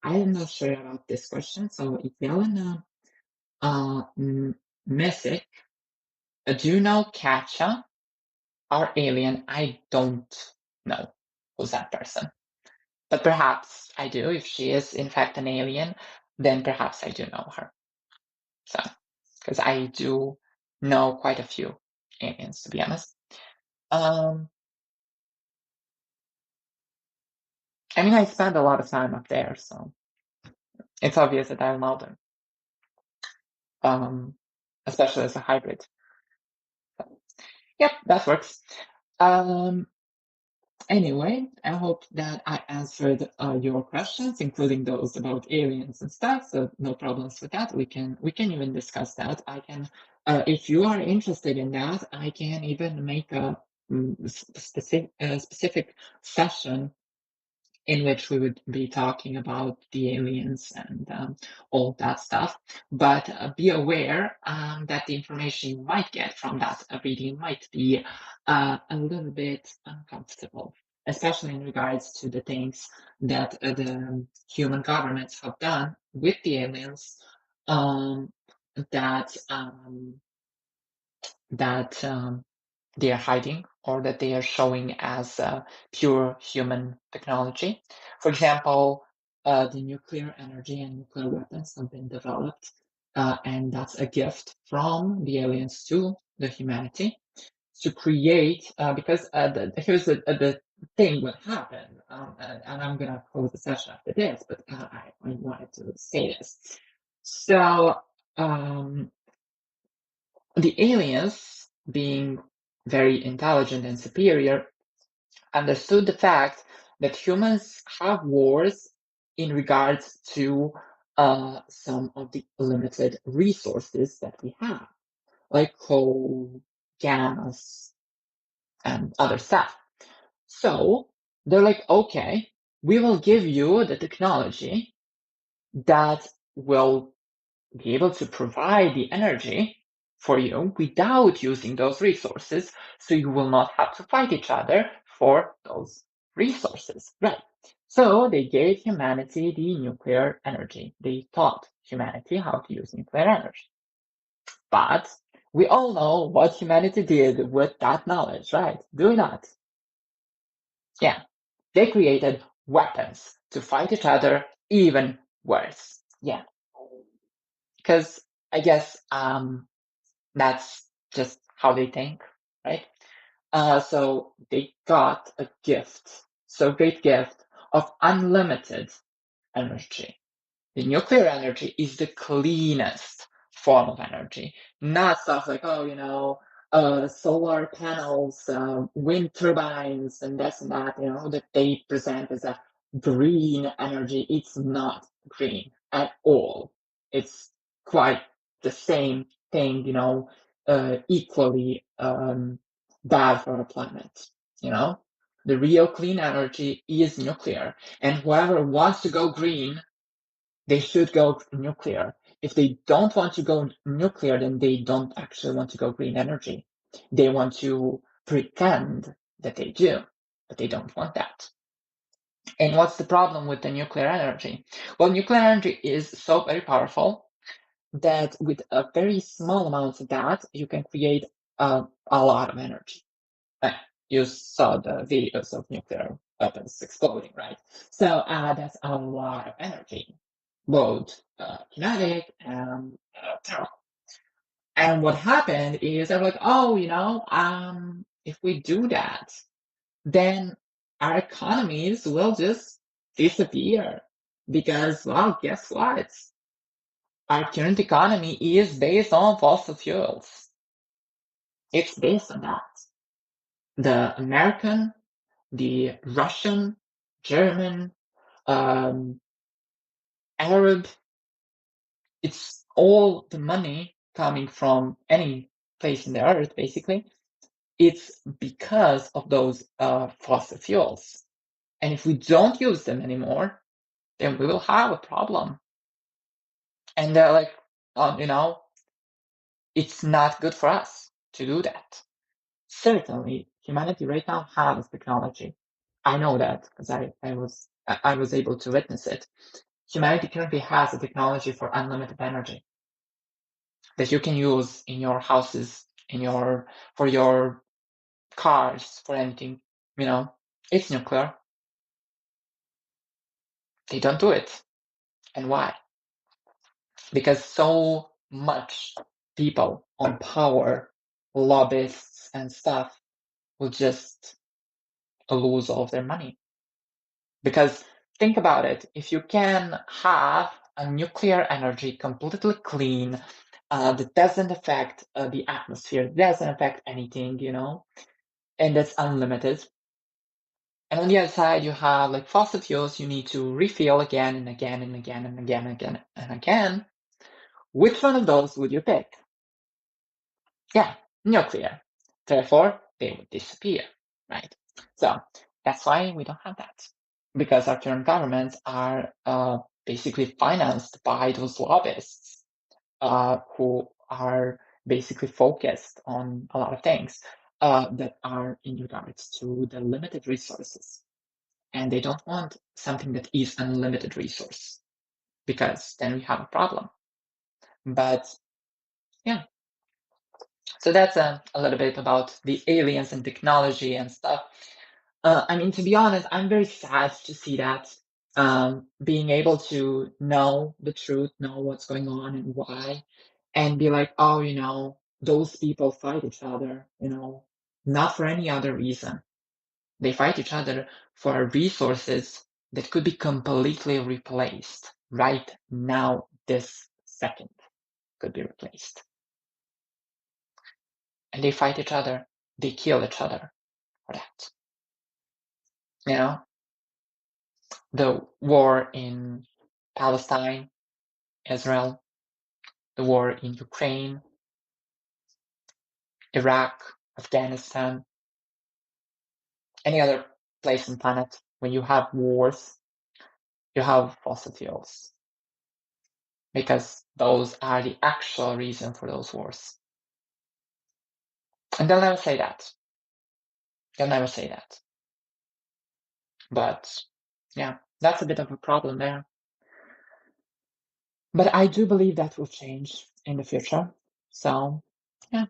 I'm not sure about this question. So Yelena Messick, do you know Katja? Our alien? I don't know who's that person, but perhaps I do. If she is in fact an alien, then perhaps I do know her. So, because I do know quite a few aliens, to be honest. I mean, I spend a lot of time up there, so it's obvious that I know them, especially as a hybrid. Yep, that works. Anyway, I hope that I answered your questions, including those about aliens and stuff. So no problems with that. We can even discuss that. I can, if you are interested in that, I can even make a specific session in which we would be talking about the aliens and all that stuff. But be aware that the information you might get from that reading might be a little bit uncomfortable, especially in regards to the things that the human governments have done with the aliens, um, that that they are hiding, or that they are showing as pure human technology. For example, the nuclear energy and nuclear weapons have been developed, and that's a gift from the aliens to the humanity to create, because here's the thing what happened, and I'm going to close the session after this, but I wanted to say this. So the aliens, being very intelligent and superior, understood the fact that humans have wars in regards to some of the limited resources that we have, like coal, gas, and other stuff. So they're like, okay, we will give you the technology that will be able to provide the energy for you without using those resources, so you will not have to fight each other for those resources. Right. So they gave humanity the nuclear energy. They taught humanity how to use nuclear energy. But we all know what humanity did with that knowledge, right? Do we not? Yeah. They created weapons to fight each other even worse. Yeah. Because I guess that's just how they think, right? So they got a gift, so great gift of unlimited energy. The nuclear energy is the cleanest form of energy, not stuff like, solar panels, wind turbines, and this and that, that they present as a green energy. It's not green at all. It's quite the same thing, equally bad for the planet. The real clean energy is nuclear, and whoever wants to go green, they should go nuclear. If they don't want to go nuclear, then they don't actually want to go green energy. They want to pretend that they do, but they don't want that. And what's the problem with the nuclear energy? Well, nuclear energy is so very powerful that with a very small amount of that, you can create a lot of energy. You saw the videos of nuclear weapons exploding, right? So that's a lot of energy, both kinetic and thermal. And what happened is they're like, oh, if we do that, then our economies will just disappear. Because, well, guess what? Our current economy is based on fossil fuels. It's based on that. The American, the Russian, German, Arab, it's all the money coming from any place in the earth, basically. It's because of those fossil fuels. And if we don't use them anymore, then we will have a problem. And they're like, it's not good for us to do that. Certainly, humanity right now has technology. I know that because I was able to witness it. Humanity currently has a technology for unlimited energy that you can use in your houses, for your cars, for anything. It's nuclear. They don't do it. And why? Because so much people on power, lobbyists and stuff, will just lose all of their money. Because think about it, if you can have a nuclear energy completely clean, that doesn't affect the atmosphere, doesn't affect anything, and that's unlimited. And on the other side, you have like fossil fuels you need to refill again and again and again and again and again and again. Which one of those would you pick? Yeah, nuclear. Therefore, they would disappear, right? So that's why we don't have that. Because our current governments are basically financed by those lobbyists who are basically focused on a lot of things that are in regards to the limited resources. And they don't want something that is unlimited resource, because then we have a problem. But yeah, so that's a little bit about the aliens and technology and stuff. To be honest, I'm very sad to see that. Being able to know the truth, know what's going on and why, and be like, oh, those people fight each other, not for any other reason. They fight each other for resources that could be completely replaced right now, this second could be replaced. And they fight each other, they kill each other for that. The war in Palestine, Israel, the war in Ukraine, Iraq, Afghanistan, any other place on the planet, when you have wars, you have fossil fuels. Because those are the actual reason for those wars. And they'll never say that. But yeah, that's a bit of a problem there. But I do believe that will change in the future. So yeah.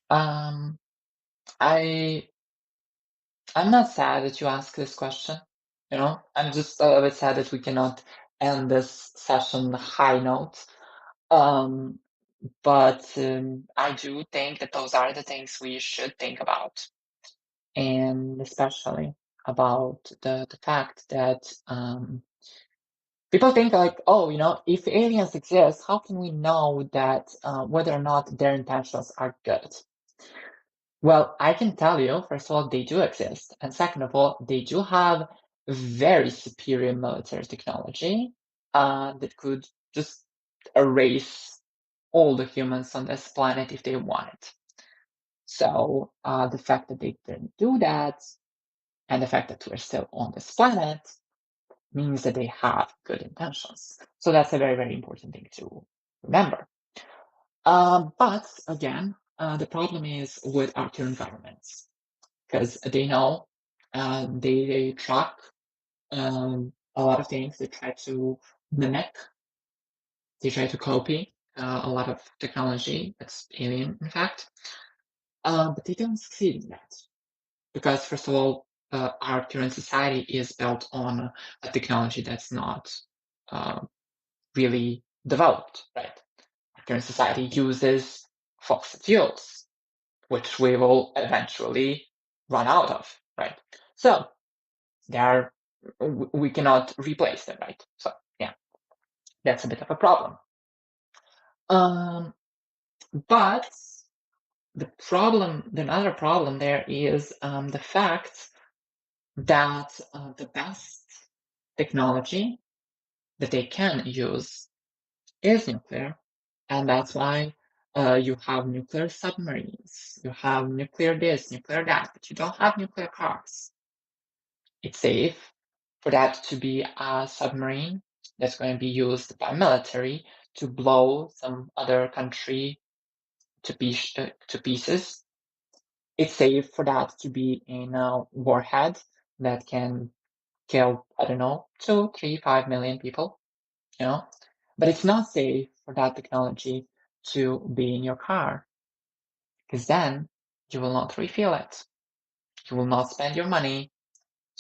I'm not sad that you asked this question. I'm just a little bit sad that we cannot end this session on a high note. But I do think that those are the things we should think about, and especially about the fact that people think like, oh, if aliens exist, how can we know that whether or not their intentions are good? Well, I can tell you, first of all, they do exist. And second of all, they do have very superior military technology that could just erase all the humans on this planet if they wanted. So the fact that they didn't do that, and the fact that we're still on this planet, means that they have good intentions. So that's a very, very important thing to remember. But again, the problem is with our current governments, because they know they track a lot of things. They try to mimic, they try to copy a lot of technology that's alien, in fact. But they don't succeed in that. Because, first of all, our current society is built on a technology that's not really developed, right? Our current society uses fossil fuels, which we will eventually run out of, right? So we cannot replace them, right? So yeah, that's a bit of a problem. But another problem there is the fact that the best technology that they can use is nuclear, and that's why you have nuclear submarines, you have nuclear this, nuclear that, but you don't have nuclear cars. It's safe for that to be a submarine that's going to be used by military to blow some other country to pieces. It's safe for that to be in a warhead that can kill, I don't know, 2, 3, 5 million people, you know? But it's not safe for that technology to be in your car, because then you will not refill it. You will not spend your money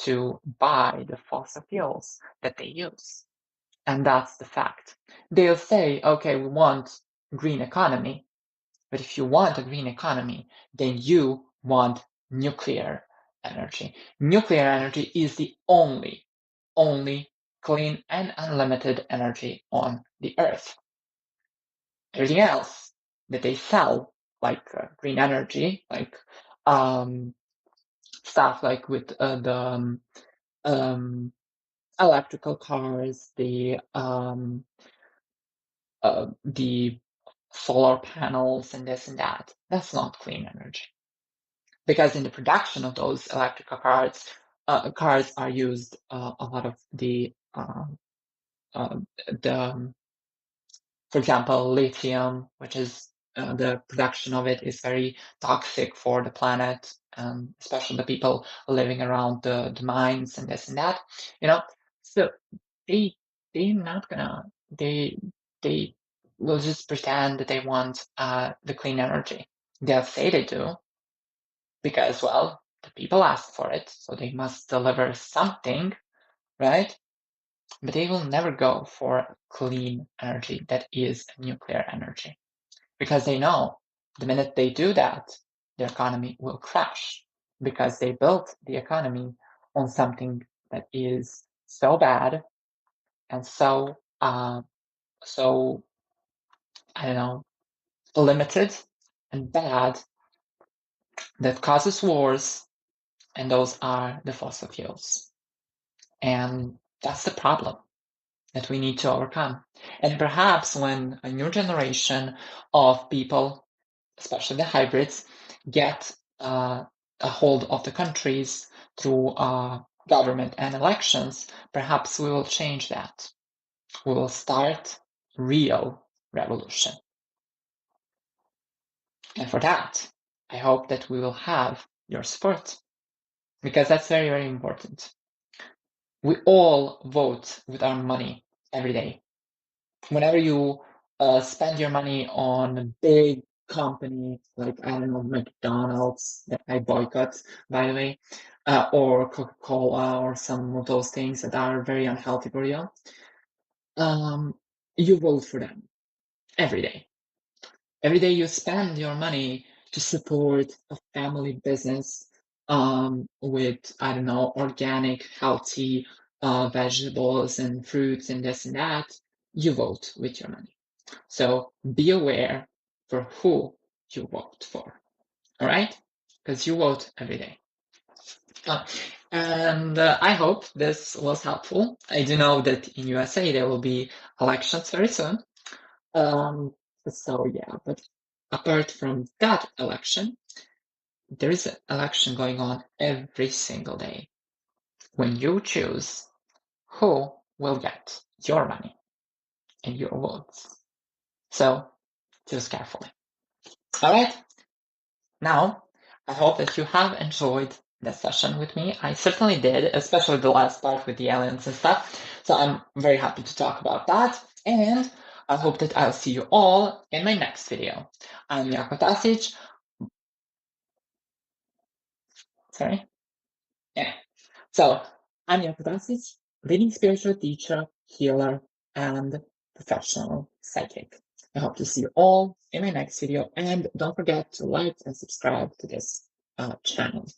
to buy the fossil fuels that they use. And that's the fact. They'll say, okay, we want green economy. But if you want a green economy, then you want nuclear energy. Nuclear energy is the only clean and unlimited energy on the earth. Everything else that they sell, like green energy, like stuff like with the electrical cars, the solar panels and this and that, that's not clean energy. Because in the production of those electrical cars are used a lot of the for example, lithium, which is the production of it is very toxic for the planet, especially the people living around the mines and this and that, you know. So they're not gonna they will just pretend that they want the clean energy. They'll say they do because, well, the people asked for it, so they must deliver something, right? But they will never go for clean energy that is nuclear energy, because they know the minute they do that, the economy will crash, because they built the economy on something that is so bad and so I don't know, limited and bad, that causes wars, and those are the fossil fuels. And that's the problem that we need to overcome. And perhaps when a new generation of people, especially the hybrids, get a hold of the countries through government and elections, perhaps we will change that. We will start real revolution. And for that, I hope that we will have your support, because that's very, very important. We all vote with our money every day. Whenever you spend your money on a big company, like, I don't know, McDonald's, that I boycott, by the way, or Coca-Cola, or some of those things that are very unhealthy for you, you vote for them every day. Every day you spend your money to support a family business with, I don't know, organic, healthy vegetables and fruits and this and that. You vote with your money. So be aware for who you vote for, all right? Because you vote every day. And I hope this was helpful. I do know that in USA there will be elections very soon. So yeah, but apart from that election, there is an election going on every single day when you choose who will get your money and your votes. So choose carefully. All right. Now, I hope that you have enjoyed the session with me. I certainly did, especially the last part with the aliens and stuff. So I'm very happy to talk about that. And I hope that I'll see you all in my next video. I'm Jakov Tasic. Sorry? Yeah. So I'm Jakov Tasic, leading spiritual teacher, healer, and professional psychic. I hope to see you all in my next video. And don't forget to like and subscribe to this channel.